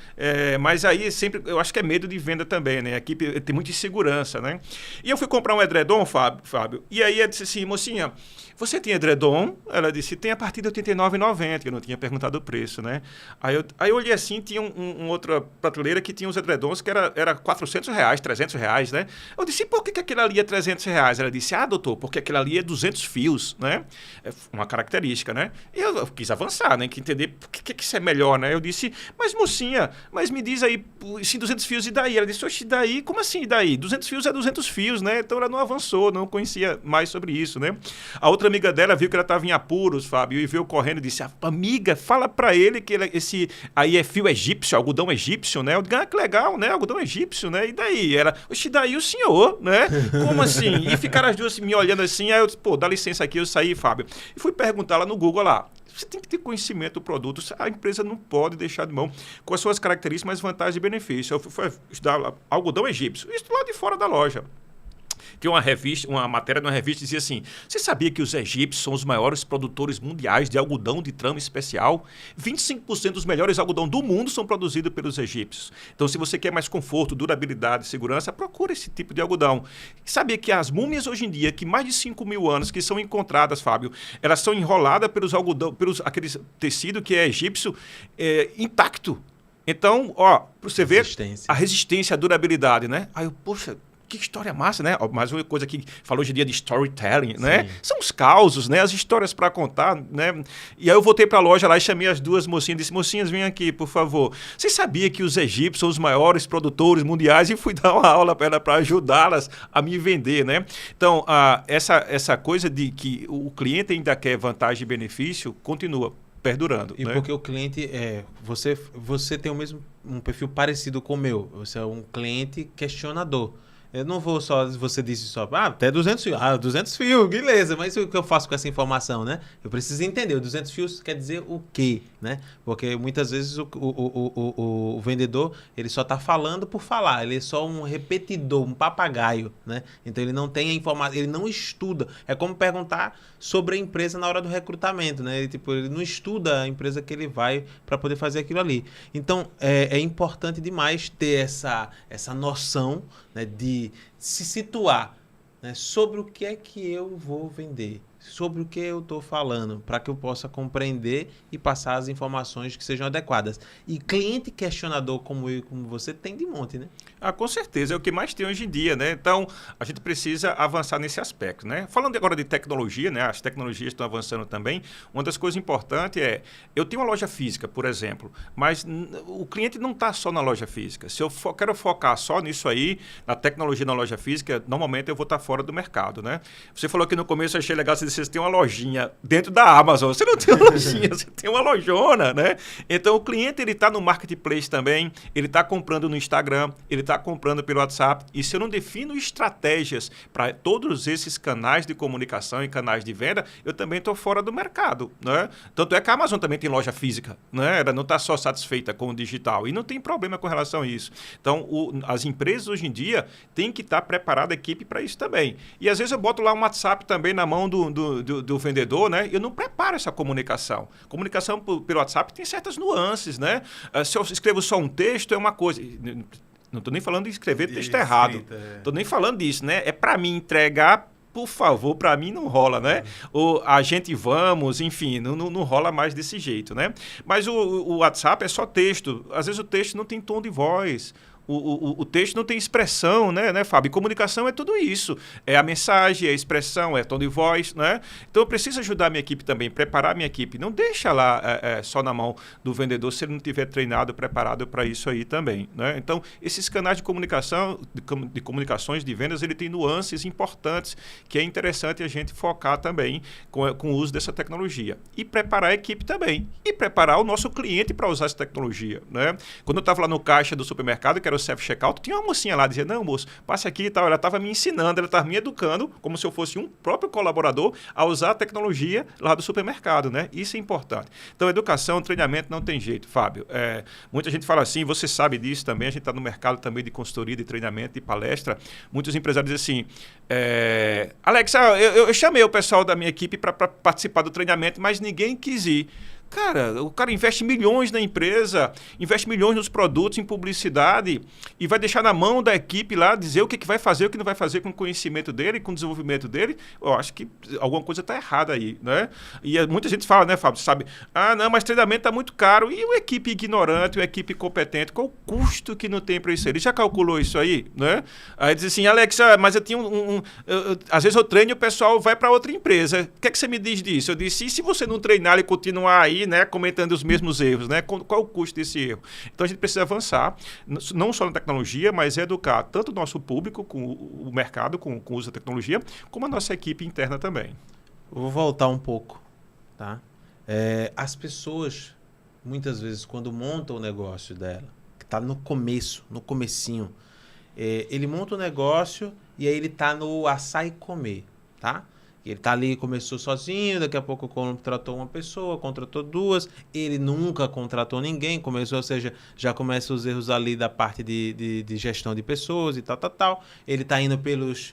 Mas aí sempre, eu acho que é medo de venda também, né? Aqui tem muita insegurança, né? E eu fui comprar um edredom, Fábio, e aí ela disse assim, mocinha, você tem edredom? Ela disse, tem a partir de R$ 89,90, que eu não tinha perguntado o preço, né? Aí eu olhei assim, tinha outra prateleira que tinha uns edredons que era R$400, R$300, né? Eu disse, por que aquilo ali é R$300? Ela disse, doutor, porque aquilo ali é 200 fios, né? É uma característica, né? E eu quis avançar, né? Que entender por que isso é melhor, né? Eu disse, mas mocinha, mas me diz aí, se 200 fios e daí? Ela disse, oxe, daí? Como assim e daí? 200 fios é 200 fios, né? Então ela não avançou, não conhecia mais sobre isso, né? A outra amiga dela viu que ela estava em apuros, Fábio, e veio correndo e disse, amiga, fala para ele que esse aí é fio egípcio, algodão egípcio, né? Eu digo, que legal, né? Algodão egípcio, né? E daí? Ela, oxe, daí o senhor, né? Como assim? E ficaram as duas me olhando assim, aí eu disse, pô, dá licença aqui, eu saí, Fábio. E fui perguntar lá no Google lá. Você tem que ter conhecimento do produto. A empresa não pode deixar de mão com as suas características, mas vantagens e benefícios. Eu fui estudar lá, algodão egípcio. Isso lá de fora da loja. Tinha uma matéria de uma revista que dizia assim: você sabia que os egípcios são os maiores produtores mundiais de algodão de trama especial? 25% dos melhores algodão do mundo são produzidos pelos egípcios. Então, se você quer mais conforto, durabilidade, segurança, procura esse tipo de algodão. Sabia que as múmias hoje em dia, que mais de 5.000 anos que são encontradas, Fábio, elas são enroladas pelos algodão, aquele tecido que é egípcio intacto. Então, ó, você vê a resistência, a durabilidade, né? Aí eu, poxa, que história massa, né? Mais uma coisa que falou hoje em dia de storytelling, né? São os causos, né? As histórias para contar, né? E aí eu voltei para a loja lá e chamei as duas mocinhas, disse: mocinhas, vem aqui, por favor. Você sabia que os egípcios são os maiores produtores mundiais? E fui dar uma aula para ela para ajudá-las a me vender, né? Então, essa coisa de que o cliente ainda quer vantagem e benefício continua perdurando. E né? Porque o cliente você tem um perfil parecido com o meu. Você é um cliente questionador. Eu não vou só, você disse só, até 200 fios. 200 fios, beleza. Mas o que eu faço com essa informação, né? Eu preciso entender. O 200 fios quer dizer o quê, né? Porque muitas vezes o vendedor, ele só está falando por falar. Ele é só um repetidor, um papagaio, né? Então, ele não tem a informação, ele não estuda. É como perguntar sobre a empresa na hora do recrutamento, né? Ele não estuda a empresa que ele vai para poder fazer aquilo ali. Então, é importante demais ter essa noção, né, de se situar, né, sobre o que é que eu vou vender, sobre o que eu estou falando, para que eu possa compreender e passar as informações que sejam adequadas. E cliente questionador como eu e como você tem de monte, né? Com certeza, é o que mais tem hoje em dia, né? Então, a gente precisa avançar nesse aspecto, né? Falando agora de tecnologia, né? As tecnologias estão avançando também. Uma das coisas importantes é, eu tenho uma loja física, por exemplo, mas o cliente não está só na loja física. Se eu quero focar só nisso aí, na tecnologia na loja física, normalmente eu vou estar fora do mercado, né? Você falou que no começo eu achei legal, você tem uma lojinha dentro da Amazon. Você não tem uma lojinha, você tem uma lojona, né? Então, o cliente, ele está no marketplace também, ele está comprando no Instagram, ele está comprando pelo WhatsApp. E se eu não defino estratégias para todos esses canais de comunicação e canais de venda, eu também estou fora do mercado, né? Tanto é que a Amazon também tem loja física, né? Ela não está só satisfeita com o digital e não tem problema com relação a isso. Então, as empresas hoje em dia têm que estar preparadas, a equipe, para isso também. E às vezes eu boto lá um WhatsApp também na mão do vendedor, né? Eu não preparo essa comunicação. Comunicação pelo WhatsApp tem certas nuances, né? Se eu escrevo só um texto, é uma coisa. Não estou nem falando de escrever texto errado. Estou nem falando disso, né? É para mim entregar, por favor, para mim não rola, né? Ou a gente vamos, enfim, não rola mais desse jeito, né? Mas o WhatsApp é só texto. Às vezes o texto não tem tom de voz. O texto não tem expressão, né, Fábio? Comunicação é tudo isso. É a mensagem, é a expressão, é tom de voz, né? Então, eu preciso ajudar a minha equipe também, preparar a minha equipe. Não deixa lá só na mão do vendedor se ele não tiver treinado, preparado para isso aí também, né? Então, esses canais de comunicação, de comunicações, de vendas, ele tem nuances importantes que é interessante a gente focar também com o uso dessa tecnologia. E preparar a equipe também. E preparar o nosso cliente para usar essa tecnologia, né? Quando eu estava lá no caixa do supermercado, que era o self-checkout, tinha uma mocinha lá, dizia: não, moço, passe aqui e tal. Ela estava me ensinando, ela estava me educando, como se eu fosse um próprio colaborador, a usar a tecnologia lá do supermercado, né? Isso é importante. Então, educação, treinamento não tem jeito, Fábio. Muita gente fala assim, você sabe disso também, a gente está no mercado também de consultoria, de treinamento, de palestra. Muitos empresários dizem assim: Alex, eu chamei o pessoal da minha equipe para participar do treinamento, mas ninguém quis ir. Cara, o cara investe milhões na empresa, investe milhões nos produtos, em publicidade, e vai deixar na mão da equipe lá dizer o que vai fazer, o que não vai fazer com o conhecimento dele, com o desenvolvimento dele. Eu acho que alguma coisa está errada aí, né? E muita gente fala, né, Fábio, sabe? Não, mas treinamento está muito caro. E uma equipe ignorante, uma equipe incompetente, qual o custo que não tem para isso? Ele já calculou isso aí, né? Aí diz assim: Alex, mas eu tinha às vezes eu treino e o pessoal vai para outra empresa. O que é que você me diz disso? Eu disse: e se você não treinar e continuar aí, né, cometendo os mesmos erros, né? Qual o custo desse erro? Então, a gente precisa avançar, não só na tecnologia, mas educar tanto o nosso público, com o mercado, com o uso da tecnologia, como a nossa equipe interna também. Eu vou voltar um pouco, tá? As pessoas, muitas vezes, quando montam o negócio dela, que está no comecinho, ele monta o negócio e aí ele está no assar e comer, tá? Ele tá ali, começou sozinho, daqui a pouco contratou uma pessoa, contratou duas, ele nunca contratou ninguém, começou, ou seja, já começa os erros ali da parte de gestão de pessoas e tal. Ele tá indo pelos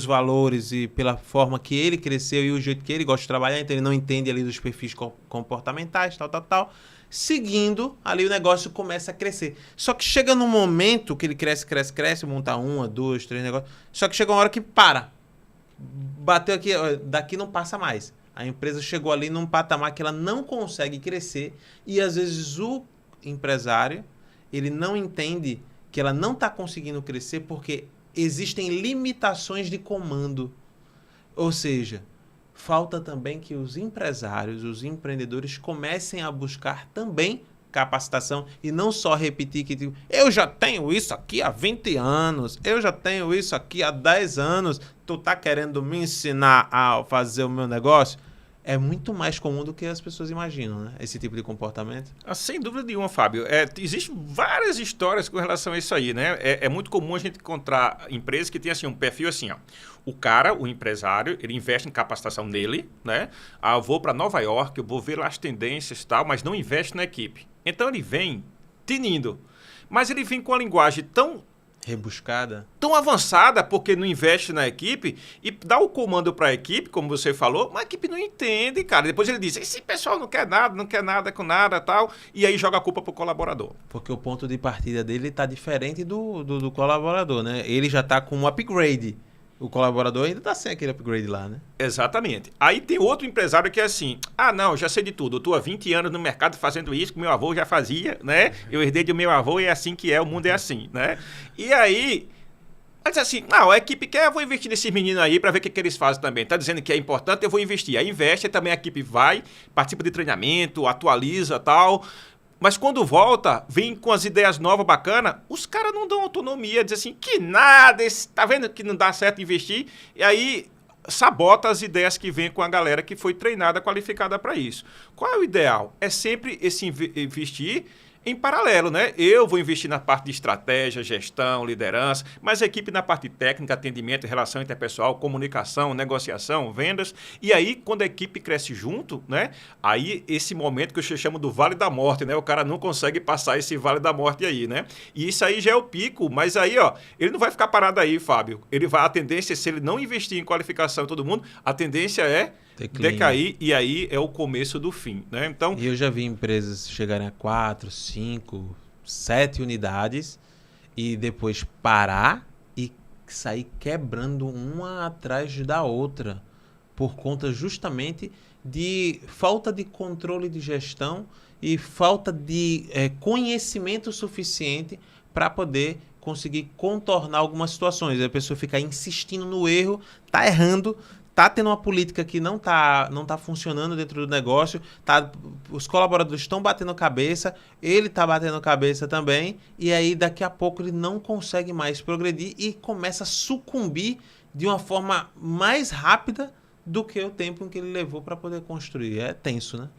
valores e pela forma que ele cresceu e o jeito que ele gosta de trabalhar, então ele não entende ali dos perfis comportamentais, tal. Seguindo, ali o negócio começa a crescer. Só que chega num momento que ele cresce, monta uma, duas, três negócios, só que chega uma hora que para. Bateu aqui, daqui não passa mais. A empresa chegou ali num patamar que ela não consegue crescer e às vezes o empresário, ele não entende que ela não está conseguindo crescer porque existem limitações de comando. Ou seja, falta também que os empresários, os empreendedores comecem a buscar também capacitação e não só repetir que tipo, eu já tenho isso aqui há 20 anos, eu já tenho isso aqui há 10 anos, tu tá querendo me ensinar a fazer o meu negócio? É muito mais comum do que as pessoas imaginam, né? Esse tipo de comportamento. Sem dúvida nenhuma, Fábio. Existem várias histórias com relação a isso aí, né? É muito comum a gente encontrar empresas que têm assim, um perfil assim, ó. O cara, o empresário, ele investe em capacitação nele, né? Eu vou para Nova York, eu vou ver lá as tendências e tal, mas não investe na equipe. Então ele vem tinindo. Mas ele vem com a linguagem tão rebuscada, tão avançada, porque não investe na equipe e dá o comando para a equipe, como você falou, mas a equipe não entende, cara. Depois ele diz, esse pessoal não quer nada com nada, tal, e aí joga a culpa pro colaborador. Porque o ponto de partida dele tá diferente do colaborador, né? Ele já tá com um upgrade. O colaborador ainda tá sem aquele upgrade lá, né? Exatamente. Aí tem outro empresário que é assim, não, já sei de tudo, eu tô há 20 anos no mercado fazendo isso que meu avô já fazia, né? Eu herdei do meu avô e é assim que é, o mundo é assim, né? E aí, diz assim, a equipe quer, eu vou investir nesses meninos aí para ver o que eles fazem também. Tá dizendo que é importante, eu vou investir. Aí investe, também a equipe vai, participa de treinamento, atualiza tal. Mas quando volta, vem com as ideias novas, bacanas, os caras não dão autonomia, dizem assim, que nada, tá vendo que não dá certo investir? E aí sabota as ideias que vem com a galera que foi treinada, qualificada para isso. Qual é o ideal? É sempre esse investir em paralelo, né? Eu vou investir na parte de estratégia, gestão, liderança, mas a equipe na parte técnica, atendimento, relação interpessoal, comunicação, negociação, vendas. E aí, quando a equipe cresce junto, né? Aí, esse momento que eu chamo do Vale da Morte, né? O cara não consegue passar esse Vale da Morte aí, né? E isso aí já é o pico, mas aí, ó, ele não vai ficar parado aí, Fábio. A tendência, se ele não investir em qualificação em todo mundo, a tendência é decair, e aí é o começo do fim, né? Então, e eu já vi empresas chegarem a 4, 5, 7 unidades e depois parar e sair quebrando uma atrás da outra por conta justamente de falta de controle de gestão e falta de conhecimento suficiente para poder conseguir contornar algumas situações. A pessoa fica insistindo no erro, tá errando, tá tendo uma política que não tá funcionando dentro do negócio, os colaboradores estão batendo cabeça, ele tá batendo cabeça também, e aí daqui a pouco ele não consegue mais progredir e começa a sucumbir de uma forma mais rápida do que o tempo em que ele levou para poder construir. É tenso, né?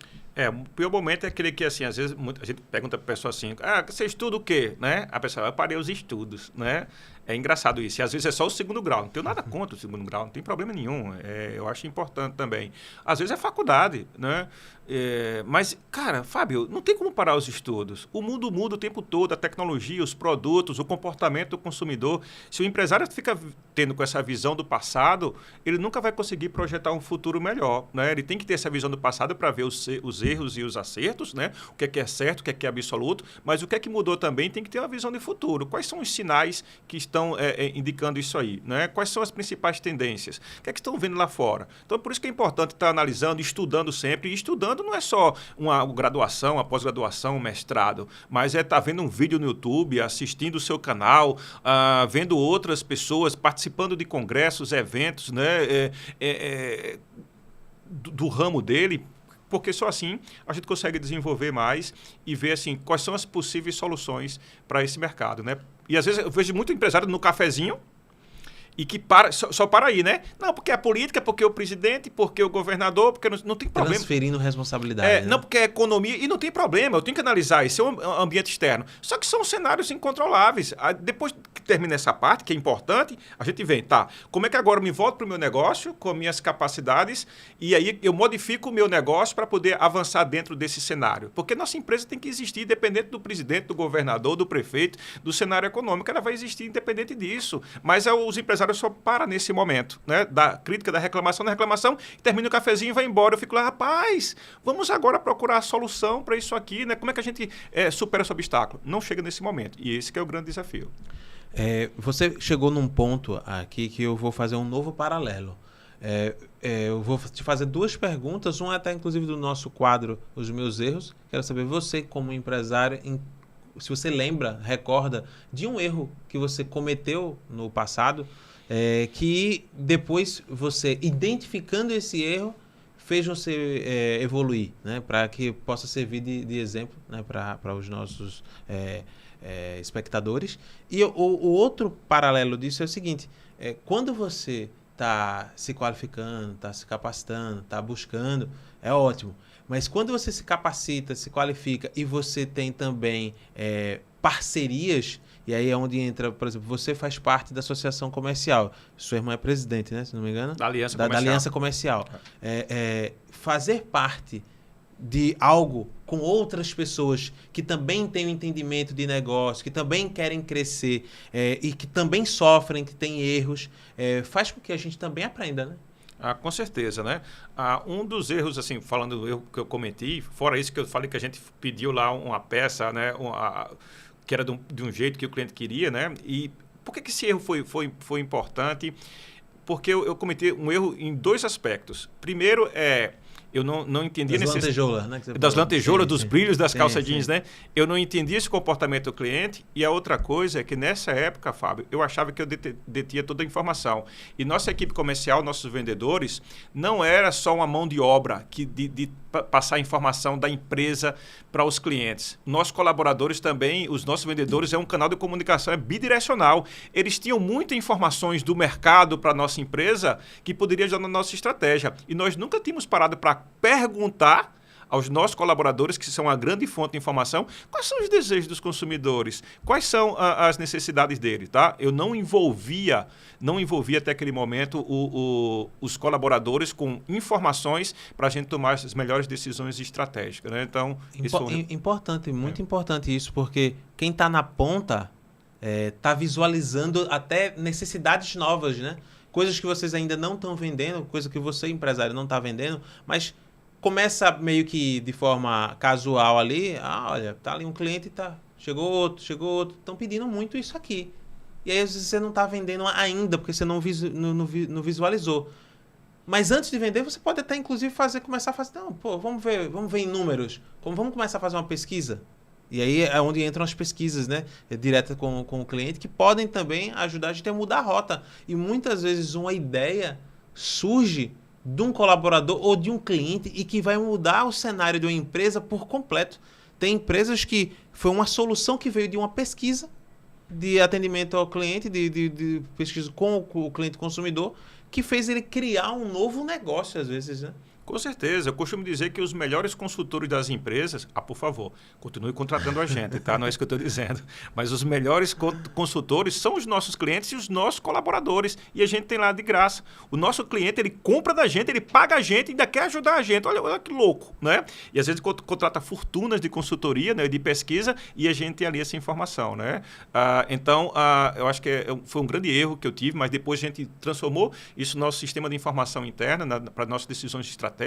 O pior momento é aquele que, assim, às vezes a gente pergunta para a pessoa assim, você estuda o quê? Né? A pessoa, eu parei os estudos, né? É engraçado isso. E às vezes é só o segundo grau. Não tenho nada contra o segundo grau, não tem problema nenhum. Eu acho importante também. Às vezes é faculdade, né? Mas, cara, Fábio, não tem como parar os estudos. O mundo muda o tempo todo, a tecnologia, os produtos, o comportamento do consumidor. Se o empresário fica tendo com essa visão do passado, ele nunca vai conseguir projetar um futuro melhor, né? Ele tem que ter essa visão do passado para ver os erros e os acertos, né? O que é certo, o que é absoluto, mas o que é que mudou também tem que ter uma visão de futuro. Quais são os sinais que estão indicando isso aí, né? Quais são as principais tendências? O que é que estão vendo lá fora? Então, por isso que é importante estar analisando, estudando sempre. E estudando não é só uma graduação, uma pós-graduação, um mestrado, mas estar vendo um vídeo no YouTube, assistindo o seu canal, vendo outras pessoas, participando de congressos, eventos, né? Do ramo dele, porque só assim a gente consegue desenvolver mais e ver assim, quais são as possíveis soluções para esse mercado, né? E às vezes eu vejo muito empresário no cafezinho E que só para aí, né? Não, porque a política, porque o presidente, porque o governador, porque não tem problema. Transferindo responsabilidade. Não, porque é economia, e não tem problema, eu tenho que analisar, esse é um ambiente externo. Só que são cenários incontroláveis. Depois que termina essa parte, que é importante, a gente vem, tá, como é que agora eu me volto para o meu negócio, com minhas capacidades, e aí eu modifico o meu negócio para poder avançar dentro desse cenário. Porque nossa empresa tem que existir independente do presidente, do governador, do prefeito, do cenário econômico, ela vai existir independente disso. Mas os empresários só param nesse momento, né? Da crítica, da reclamação, termina o cafezinho e vai embora. Eu fico lá, rapaz, vamos agora procurar a solução para isso aqui, né? Como é que a gente supera esse obstáculo? Não chega nesse momento. E esse que é o grande desafio. Você chegou num ponto aqui que eu vou fazer um novo paralelo. Eu vou te fazer duas perguntas, uma até inclusive do nosso quadro Os Meus Erros. Quero saber, você como empresário, se você lembra, recorda de um erro que você cometeu no passado, que depois você, identificando esse erro, fez você evoluir, né? Para que possa servir de exemplo, né? Para os nossos espectadores. E o outro paralelo disso é o seguinte, quando você está se qualificando, está se capacitando, está buscando, é ótimo. Mas quando você se capacita, se qualifica e você tem também parcerias, e aí é onde entra, por exemplo, você faz parte da associação comercial. Sua irmã é presidente, né? Se não me engano. Da Aliança Comercial. Da Aliança Comercial. Fazer parte de algo com outras pessoas que também têm um entendimento de negócio, que também querem crescer e que também sofrem, que têm erros, faz com que a gente também aprenda, né? Com certeza, né? Um dos erros, assim, falando do erro que eu cometi, fora isso que eu falei que a gente pediu lá uma peça, né? Que era de um jeito que o cliente queria, né? E por que esse erro foi importante? Porque eu cometi um erro em dois aspectos. Primeiro, eu não entendia... Das lantejoulas, né? Das lantejoulas, dos brilhos das calças jeans, né? Eu não entendia esse comportamento do cliente. E a outra coisa é que nessa época, Fábio, eu achava que eu detinha toda a informação. E nossa equipe comercial, nossos vendedores, não era só uma mão de obra de passar a informação da empresa para os clientes. Nossos colaboradores também, os nossos vendedores, é um canal de comunicação, é bidirecional. Eles tinham muitas informações do mercado para a nossa empresa que poderia ajudar na nossa estratégia. E nós nunca tínhamos parado para perguntar aos nossos colaboradores, que são a grande fonte de informação, quais são os desejos dos consumidores, quais são as necessidades deles, tá? Eu não envolvia até aquele momento os colaboradores com informações para a gente tomar as melhores decisões estratégicas, né? Então, importante, muito importante isso, porque quem está na ponta está visualizando até necessidades novas, né? Coisas que vocês ainda não estão vendendo, coisa que você, empresário, não está vendendo, mas começa meio que de forma casual ali, olha, tá ali um cliente, chegou outro, estão pedindo muito isso aqui. E aí às vezes você não está vendendo ainda, porque você não visualizou. Mas antes de vender, você pode até inclusive começar a fazer, vamos ver em números, vamos começar a fazer uma pesquisa. E aí é onde entram as pesquisas, né? Direta com o cliente, que podem também ajudar a gente a mudar a rota. E muitas vezes uma ideia surge de um colaborador ou de um cliente e que vai mudar o cenário de uma empresa por completo. Tem empresas que foi uma solução que veio de uma pesquisa de atendimento ao cliente, de pesquisa com o cliente consumidor, que fez ele criar um novo negócio, às vezes, né? Com certeza. Eu costumo dizer que os melhores consultores das empresas... por favor, continue contratando a gente, tá? Não é isso que eu estou dizendo. Mas os melhores consultores são os nossos clientes e os nossos colaboradores. E a gente tem lá de graça. O nosso cliente, ele compra da gente, ele paga a gente e ainda quer ajudar a gente. Olha que louco, né? E às vezes contrata fortunas de consultoria, né, de pesquisa, e a gente tem ali essa informação, né? Então, eu acho que foi um grande erro que eu tive, mas depois a gente transformou isso no nosso sistema de informação interna para nossas decisões estratégicas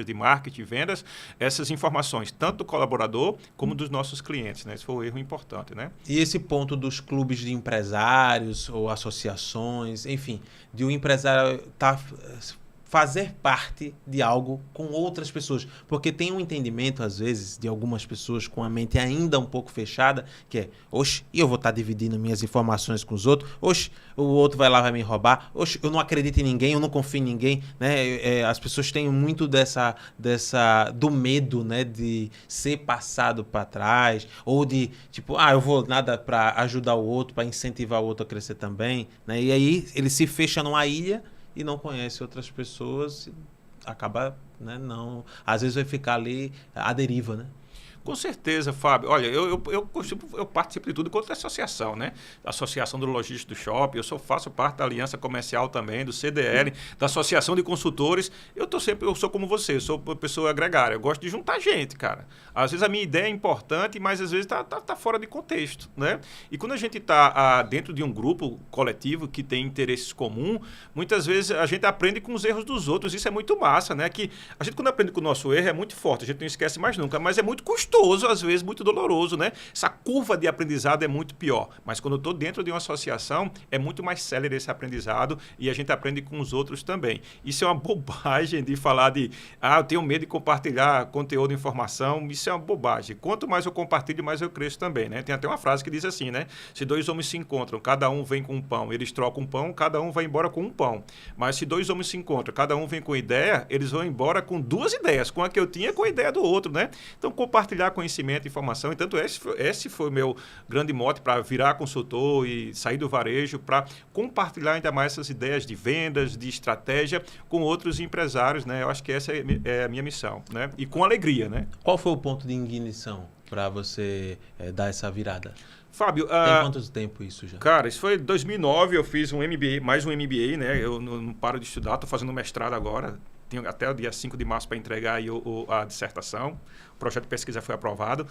de marketing e vendas, essas informações, tanto do colaborador como dos nossos clientes, né? Esse foi um erro importante, né? E esse ponto dos clubes de empresários ou associações, enfim, de um empresário estar fazer parte de algo com outras pessoas. Porque tem um entendimento, às vezes, de algumas pessoas com a mente ainda um pouco fechada, que é, oxe, e eu vou estar dividindo minhas informações com os outros, oxe, o outro vai lá, vai me roubar, oxe, eu não acredito em ninguém, eu não confio em ninguém, né? As pessoas têm muito do medo, né, de ser passado para trás, ou de, tipo, eu vou nada para ajudar o outro, para incentivar o outro a crescer também, né? E aí ele se fecha numa ilha e não conhece outras pessoas, acaba, né, não... Às vezes vai ficar ali à deriva, né? Com certeza, Fábio. Olha, eu participo de tudo quanto é associação, né? Associação do Logístico do Shopping, eu faço parte da Aliança Comercial também, do CDL, da Associação de Consultores. Eu sou como você, sou uma pessoa gregária, eu gosto de juntar gente, cara. Às vezes a minha ideia é importante, mas às vezes tá fora de contexto, né? E quando a gente está dentro de um grupo coletivo que tem interesses comuns, muitas vezes a gente aprende com os erros dos outros. Isso é muito massa, né? Que a gente, quando aprende com o nosso erro, é muito forte, a gente não esquece mais nunca, mas é muito custoso, às vezes muito doloroso, né? Essa curva de aprendizado é muito pior. Mas quando eu estou dentro de uma associação, é muito mais célere esse aprendizado e a gente aprende com os outros também. Isso é uma bobagem de falar de, eu tenho medo de compartilhar conteúdo e informação. Isso é uma bobagem. Quanto mais eu compartilho, mais eu cresço também, né? Tem até uma frase que diz assim, né? Se dois homens se encontram, cada um vem com um pão, eles trocam um pão, cada um vai embora com um pão. Mas se dois homens se encontram, cada um vem com ideia, eles vão embora com duas ideias, com a que eu tinha e com a ideia do outro, né? Então, compartilhar conhecimento e informação. E tanto esse foi o meu grande mote para virar consultor e sair do varejo, para compartilhar ainda mais essas ideias de vendas, de estratégia com outros empresários, né? Eu acho que essa é a minha missão, né? E com alegria, né? Qual foi o ponto de ignição para você dar essa virada? Fábio, tem quanto tempo isso já? Cara, isso foi em 2009, eu fiz um MBA, mais um MBA, né? Eu não paro de estudar, estou fazendo mestrado agora. Tenho até o dia 5 de março para entregar aí a dissertação. O projeto de pesquisa foi aprovado.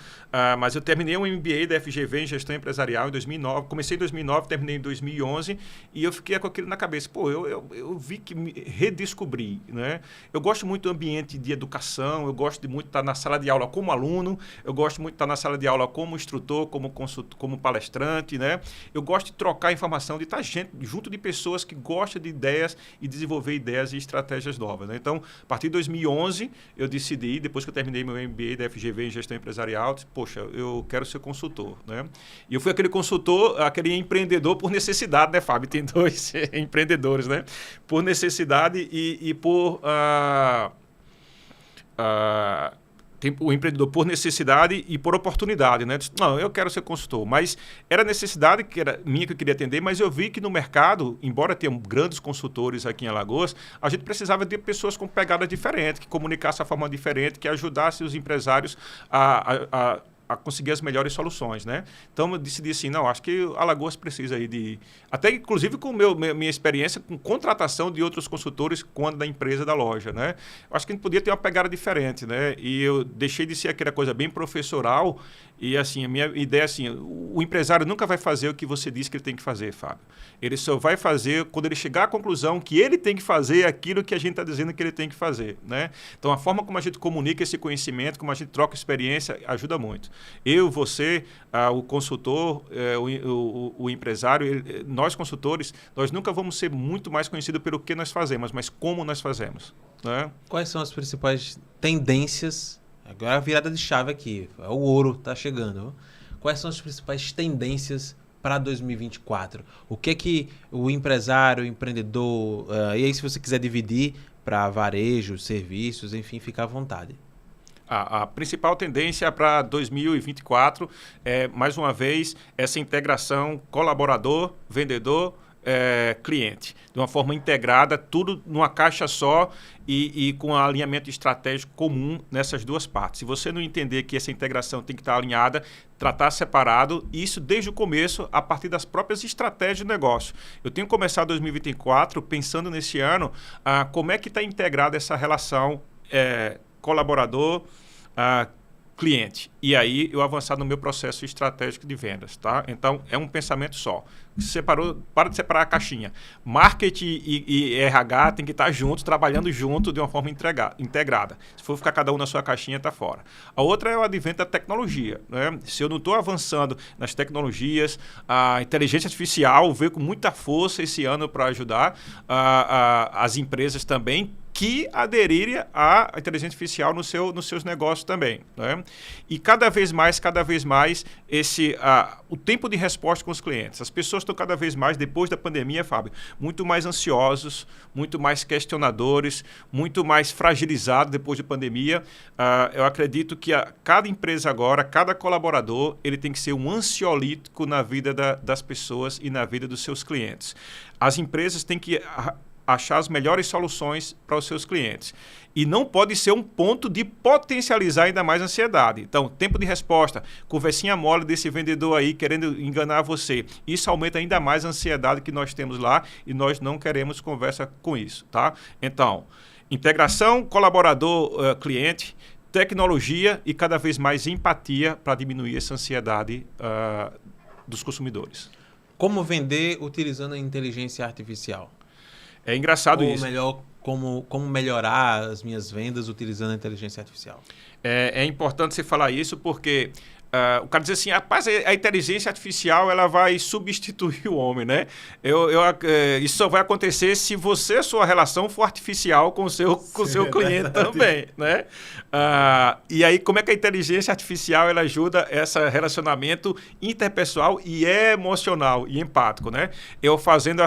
Mas eu terminei um MBA da FGV em Gestão Empresarial em 2009. Comecei em 2009, terminei em 2011. E eu fiquei com aquilo na cabeça. Pô, eu vi que me redescobri, né? Eu gosto muito do ambiente de educação. Eu gosto de muito estar na sala de aula como aluno. Eu gosto muito de estar na sala de aula como instrutor, como consultor, como palestrante, né? Eu gosto de trocar informação, de estar junto de pessoas que gostam de ideias e desenvolver ideias e estratégias novas, né? Então, a partir de 2011, eu decidi, depois que eu terminei meu MBA da FGV em Gestão Empresarial, disse, poxa, eu quero ser consultor, né? E eu fui aquele consultor, aquele empreendedor por necessidade, né, Fábio? Tem dois empreendedores, né? Por necessidade e por... tem o empreendedor por necessidade e por oportunidade, né? Não, eu quero ser consultor, mas era necessidade que era minha que eu queria atender, mas eu vi que no mercado, embora tenha grandes consultores aqui em Alagoas, a gente precisava de pessoas com pegada diferente, que comunicassem de forma diferente, que ajudassem os empresários a conseguir as melhores soluções, né? Então eu decidi assim, não, acho que Alagoas precisa aí de... Até inclusive com minha experiência com contratação de outros consultores quando da empresa da loja, né? Eu acho que a gente podia ter uma pegada diferente, né? E eu deixei de ser aquela coisa bem professoral e assim, a minha ideia é assim, o empresário nunca vai fazer o que você disse que ele tem que fazer, Fábio. Ele só vai fazer quando ele chegar à conclusão que ele tem que fazer aquilo que a gente está dizendo que ele tem que fazer, né? Então a forma como a gente comunica esse conhecimento, como a gente troca experiência, ajuda muito. Eu, você, o consultor, o empresário, nós consultores, nós nunca vamos ser muito mais conhecidos pelo que nós fazemos, mas como nós fazemos, né? Quais são as principais tendências? Agora a virada de chave aqui, o ouro está chegando. Quais são as principais tendências para 2024? O que o empresário, o empreendedor, e aí se você quiser dividir para varejo, serviços, enfim, fica à vontade. A principal tendência para 2024 é, mais uma vez, essa integração colaborador, vendedor, cliente. De uma forma integrada, tudo numa caixa só e com alinhamento estratégico comum nessas duas partes. Se você não entender que essa integração tem que estar alinhada, tratar separado, isso desde o começo, a partir das próprias estratégias de negócio. Eu tenho começado 2024 pensando nesse ano como é que está integrada essa relação colaborador, cliente. E aí eu avançar no meu processo estratégico de vendas, tá? Então, é um pensamento só. Para de separar a caixinha. Marketing e RH tem que estar juntos, trabalhando junto de uma forma integrada. Se for ficar cada um na sua caixinha, está fora. A outra é o advento da tecnologia, né? Se eu não estou avançando nas tecnologias, a inteligência artificial veio com muita força esse ano para ajudar as empresas também que aderirem à inteligência artificial nos seus negócios também, né? E cada vez mais, o tempo de resposta com os clientes. As pessoas estão cada vez mais, depois da pandemia, Fábio, muito mais ansiosos, muito mais questionadores, muito mais fragilizados depois da pandemia. Eu acredito que cada empresa agora, cada colaborador, ele tem que ser um ansiolítico na vida das pessoas e na vida dos seus clientes. As empresas têm que achar as melhores soluções para os seus clientes. E não pode ser um ponto de potencializar ainda mais a ansiedade. Então, tempo de resposta, conversinha mole desse vendedor aí querendo enganar você. Isso aumenta ainda mais a ansiedade que nós temos lá e nós não queremos conversa com isso, tá? Então, integração, colaborador, cliente, tecnologia e cada vez mais empatia para diminuir essa ansiedade dos consumidores. Como vender utilizando a inteligência artificial? É engraçado isso. Ou melhor, como melhorar as minhas vendas utilizando a inteligência artificial? É importante você falar isso porque o cara diz assim, rapaz, a inteligência artificial ela vai substituir o homem, né? Isso só vai acontecer se sua relação for artificial com o seu cliente também, né? E aí, como é que a inteligência artificial ela ajuda esse relacionamento interpessoal e emocional e empático, né? Eu fazendo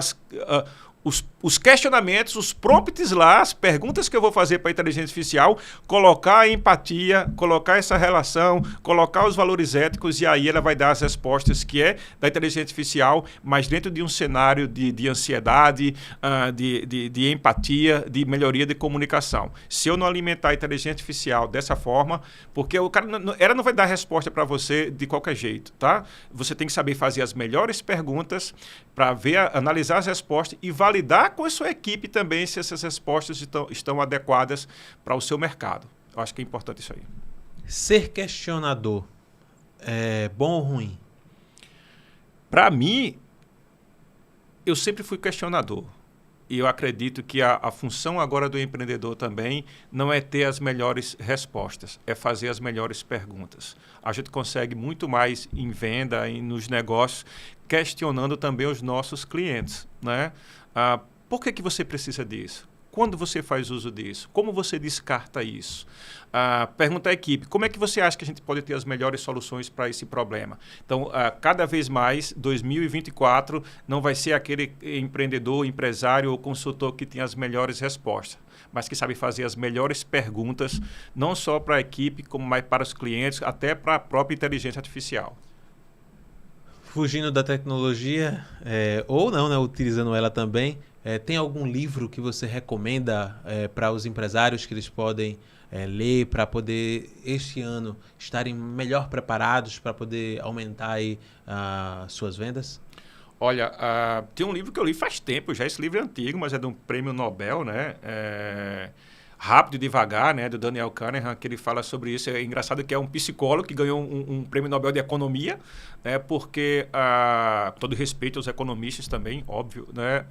os questionamentos, os prompts lá, as perguntas que eu vou fazer para a inteligência artificial, colocar a empatia, colocar essa relação, colocar os valores éticos e aí ela vai dar as respostas que é da inteligência artificial, mas dentro de um cenário de ansiedade, de empatia, de melhoria de comunicação. Se eu não alimentar a inteligência artificial dessa forma, porque o cara ela não vai dar resposta para você de qualquer jeito, tá? Você tem que saber fazer as melhores perguntas para analisar as respostas e validar com a sua equipe também se essas respostas estão adequadas para o seu mercado. Eu acho que é importante isso aí. Ser questionador é bom ou ruim? Para mim, eu sempre fui questionador. E eu acredito que a função agora do empreendedor também não é ter as melhores respostas, é fazer as melhores perguntas. A gente consegue muito mais em venda e nos negócios questionando também os nossos clientes, né? Por que você precisa disso? Quando você faz uso disso? Como você descarta isso? Pergunta à equipe, como é que você acha que a gente pode ter as melhores soluções para esse problema? Então, cada vez mais, 2024 não vai ser aquele empreendedor, empresário ou consultor que tem as melhores respostas, mas que sabe fazer as melhores perguntas, não só para a equipe, como mais para os clientes, até para a própria inteligência artificial. Fugindo da tecnologia, ou não, né, utilizando ela também, tem algum livro que você recomenda para os empresários que eles podem ler para poder, este ano, estarem melhor preparados para poder aumentar aí, suas vendas? Olha, tem um livro que eu li faz tempo já, esse livro é antigo, mas é de um prêmio Nobel, né? Rápido e Devagar, né, do Daniel Kahneman, que ele fala sobre isso. É engraçado que é um psicólogo que ganhou um prêmio Nobel de Economia, né, porque, todo respeito aos economistas também, óbvio, né,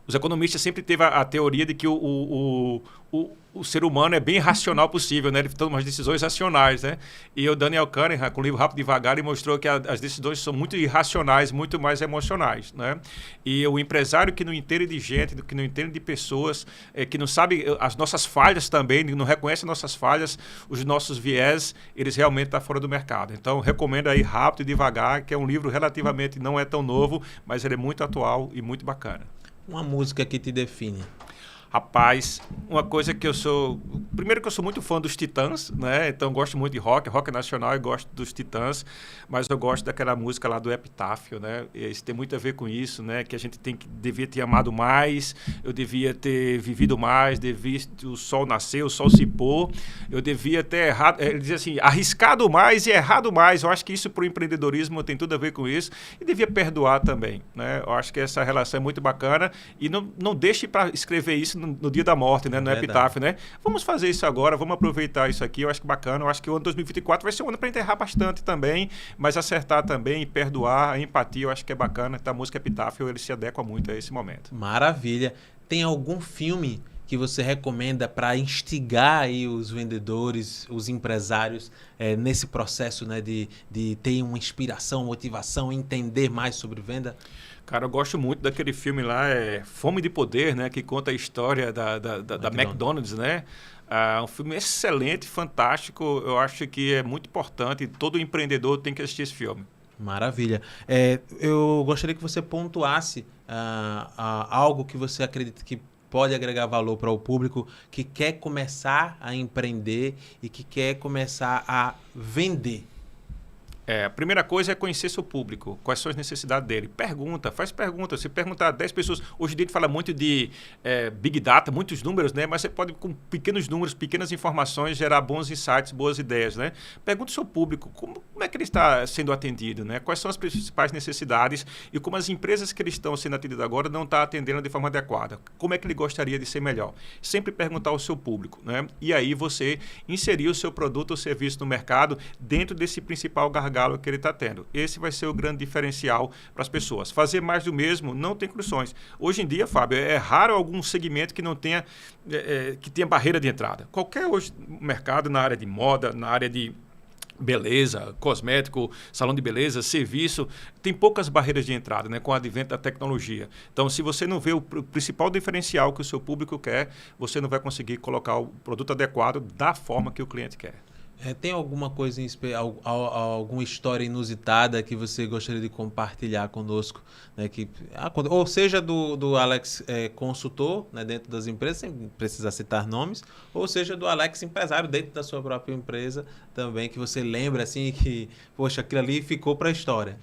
os economistas sempre teve a teoria de que o ser humano é bem racional possível, né? Ele toma umas decisões racionais, né? E o Daniel Kahneman, com o livro Rápido e Devagar, ele mostrou que as decisões são muito irracionais, muito mais emocionais, né? E o empresário que não entende de gente, que não entende de pessoas, que não sabe as nossas falhas também, não reconhece as nossas falhas, os nossos viés, eles realmente estão fora do mercado. Então, recomendo aí Rápido e Devagar, que é um livro relativamente não é tão novo, mas ele é muito atual e muito bacana. Uma música que te define? Rapaz, uma coisa que eu sou... Primeiro que eu sou muito fã dos Titãs, né? Então eu gosto muito de rock nacional e gosto dos Titãs, mas eu gosto daquela música lá do Epitáfio, né? Isso tem muito a ver com isso, né? Que a gente devia ter amado mais, eu devia ter vivido mais, o sol nascer, o sol se pôr, eu devia ter errado, ele dizia assim, arriscado mais e errado mais. Eu acho que isso para o empreendedorismo tem tudo a ver com isso e devia perdoar também, né? Eu acho que essa relação é muito bacana e não deixe para escrever isso no dia da morte, né? No epitáfio, né? Vamos fazer isso agora, vamos aproveitar isso aqui, eu acho que bacana, eu acho que o ano 2024 vai ser um ano para enterrar bastante também, mas acertar também e perdoar, a empatia, eu acho que é bacana, então a música Epitáfio, ele se adequa muito a esse momento. Maravilha. Tem algum filme que você recomenda para instigar aí os vendedores, os empresários nesse processo, né, de ter uma inspiração, motivação, entender mais sobre venda? Cara, eu gosto muito daquele filme lá, Fome de Poder, né? Que conta a história da McDonald's, né? Um filme excelente, fantástico. Eu acho que é muito importante. Todo empreendedor tem que assistir esse filme. Maravilha. Eu gostaria que você pontuasse algo que você acredita que pode agregar valor para o público que quer começar a empreender e que quer começar a vender. A primeira coisa é conhecer seu público, quais são as necessidades dele. Faz pergunta. Se perguntar a 10 pessoas, hoje em dia a gente fala muito de Big Data, muitos números, né? Mas você pode, com pequenos números, pequenas informações, gerar bons insights, boas ideias, né? Pergunta ao seu público, como é que ele está sendo atendido, né? Quais são as principais necessidades e como as empresas que eles estão sendo atendidas agora não estão atendendo de forma adequada. Como é que ele gostaria de ser melhor? Sempre perguntar ao seu público, né? E aí você inserir o seu produto ou serviço no mercado dentro desse principal gargalo que ele está tendo. Esse vai ser o grande diferencial para as pessoas. Fazer mais do mesmo não tem condições. Hoje em dia, Fábio, é raro algum segmento que não tenha, que tenha barreira de entrada. Qualquer hoje mercado na área de moda, na área de beleza, cosmético, salão de beleza, serviço, tem poucas barreiras de entrada, né, com o advento da tecnologia. Então, se você não vê o principal diferencial que o seu público quer, você não vai conseguir colocar o produto adequado da forma que o cliente quer. Tem alguma coisa, alguma história inusitada que você gostaria de compartilhar conosco? Né, ou seja, do Alex consultor, né, dentro das empresas, sem precisar citar nomes, ou seja, do Alex empresário dentro da sua própria empresa também, que você lembra assim que, poxa, aquilo ali ficou para a história.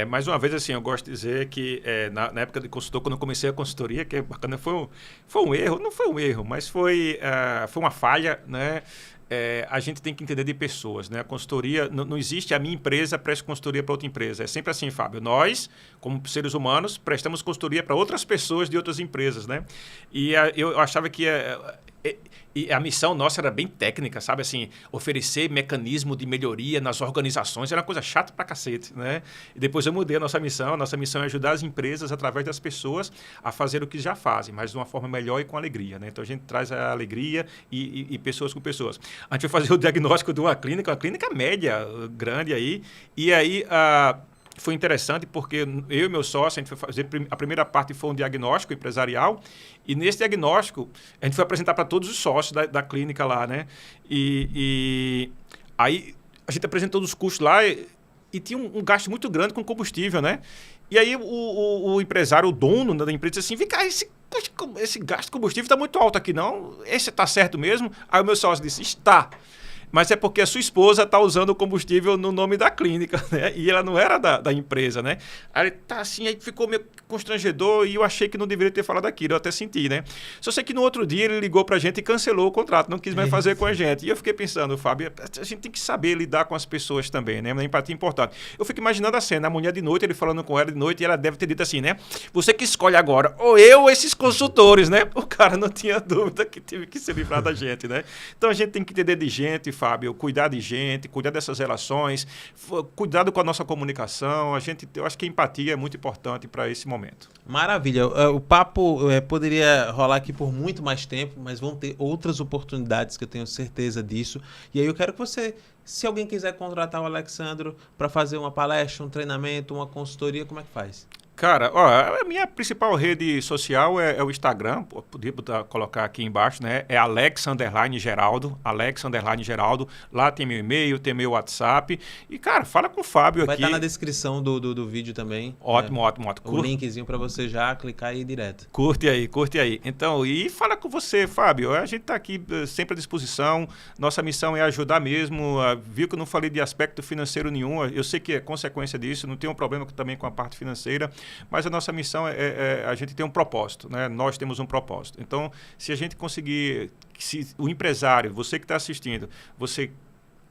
Mais uma vez, assim, eu gosto de dizer que na época de consultor, quando eu comecei a consultoria, que é bacana, foi um erro, não foi um erro, mas foi uma falha, né? A gente tem que entender de pessoas, né? A consultoria, não existe a minha empresa presta consultoria para outra empresa. É sempre assim, Fábio. Nós, como seres humanos, prestamos consultoria para outras pessoas de outras empresas, né? E eu achava que e a missão nossa era bem técnica, sabe? Assim, oferecer mecanismo de melhoria nas organizações era uma coisa chata pra cacete, né? E depois eu mudei a nossa missão. A nossa missão é ajudar as empresas, através das pessoas, a fazer o que já fazem, mas de uma forma melhor e com alegria, né? Então, a gente traz a alegria e pessoas com pessoas. A gente vai fazer o diagnóstico de uma clínica média, grande aí, e aí foi interessante porque eu e meu sócio, a gente foi fazer a primeira parte foi um diagnóstico empresarial e nesse diagnóstico a gente foi apresentar para todos os sócios da clínica lá, né? E aí a gente apresentou os custos lá e tinha um gasto muito grande com combustível, né? E aí o empresário, o dono da empresa, disse assim, vem cá, esse gasto de combustível está muito alto aqui, não? Esse está certo mesmo? Aí o meu sócio disse, está. Mas é porque a sua esposa está usando o combustível no nome da clínica, né? E ela não era da empresa, né? Aí tá assim, aí ficou meio constrangedor e eu achei que não deveria ter falado aquilo, eu até senti, né? Só sei que no outro dia ele ligou pra gente e cancelou o contrato, não quis mais fazer com a gente. E eu fiquei pensando, Fábio, a gente tem que saber lidar com as pessoas também, né? Uma empatia importante. Eu fico imaginando a cena, a mulher de noite, ele falando com ela de noite e ela deve ter dito assim, né? Você que escolhe agora, ou eu ou esses consultores, né? O cara não tinha dúvida que teve que se livrar da gente, né? Então a gente tem que entender de gente, Fábio, cuidar de gente, cuidar dessas relações, cuidado com a nossa comunicação. Eu acho que a empatia é muito importante para esse momento. Maravilha. O papo poderia rolar aqui por muito mais tempo, mas vão ter outras oportunidades que eu tenho certeza disso. E aí eu quero que você, se alguém quiser contratar o Alexandro para fazer uma palestra, um treinamento, uma consultoria, como é que faz? Cara, a minha principal rede social é o Instagram, podia colocar aqui embaixo, né? É Alex_Geraldo, Alex_Geraldo. Lá tem meu e-mail, tem meu WhatsApp. E, cara, fala com o Fábio aqui. Vai estar na descrição do vídeo também. Ótimo. O linkzinho para você já clicar e ir direto. Curte aí. Então, e fala com você, Fábio. A gente está aqui sempre à disposição. Nossa missão é ajudar mesmo. Viu que eu não falei de aspecto financeiro nenhum. Eu sei que é consequência disso. Não tenho um problema também com a parte financeira. Mas a nossa missão a gente tem um propósito, né? Nós temos um propósito. Então, se a gente conseguir, se o empresário, você que está assistindo, você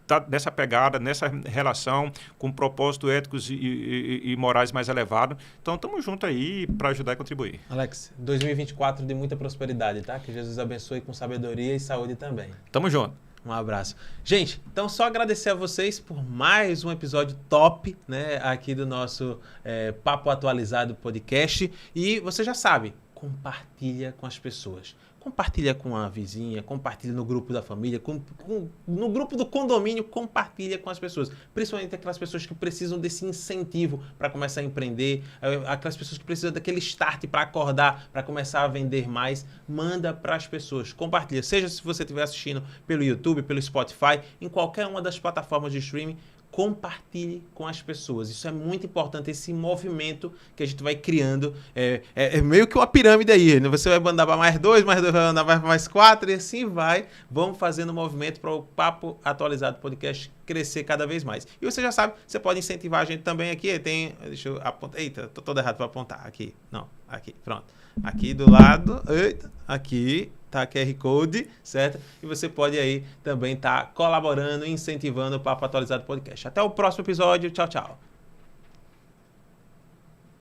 está nessa pegada, nessa relação, com propósitos éticos e morais mais elevados, então estamos juntos aí para ajudar e contribuir. Alex, 2024 de muita prosperidade, tá? Que Jesus abençoe com sabedoria e saúde também. Tamo junto. Um abraço. Gente, então só agradecer a vocês por mais um episódio top, né, aqui do nosso Papo Atualizado podcast. E você já sabe, compartilha com as pessoas. compartilha com a vizinha, compartilha no grupo da família, no grupo do condomínio, compartilha com as pessoas. Principalmente aquelas pessoas que precisam desse incentivo para começar a empreender, aquelas pessoas que precisam daquele start para acordar, para começar a vender mais. Manda para as pessoas, compartilha. Seja se você estiver assistindo pelo YouTube, pelo Spotify, em qualquer uma das plataformas de streaming, compartilhe com as pessoas. Isso é muito importante, esse movimento que a gente vai criando. É meio que uma pirâmide aí. Né? Você vai mandar para mais 2 vai mandar para mais 4 e assim vai. Vamos fazendo um movimento para o Papo Atualizado Podcast crescer cada vez mais. E você já sabe, você pode incentivar a gente também aqui. Deixa eu apontar. Eita, tô todo errado para apontar. Aqui. Não, aqui. Pronto. Aqui do lado. Eita, aqui. Tá, QR Code, certo? E você pode aí também estar colaborando, incentivando o Papo Atualizado Podcast. Até o próximo episódio. Tchau, tchau.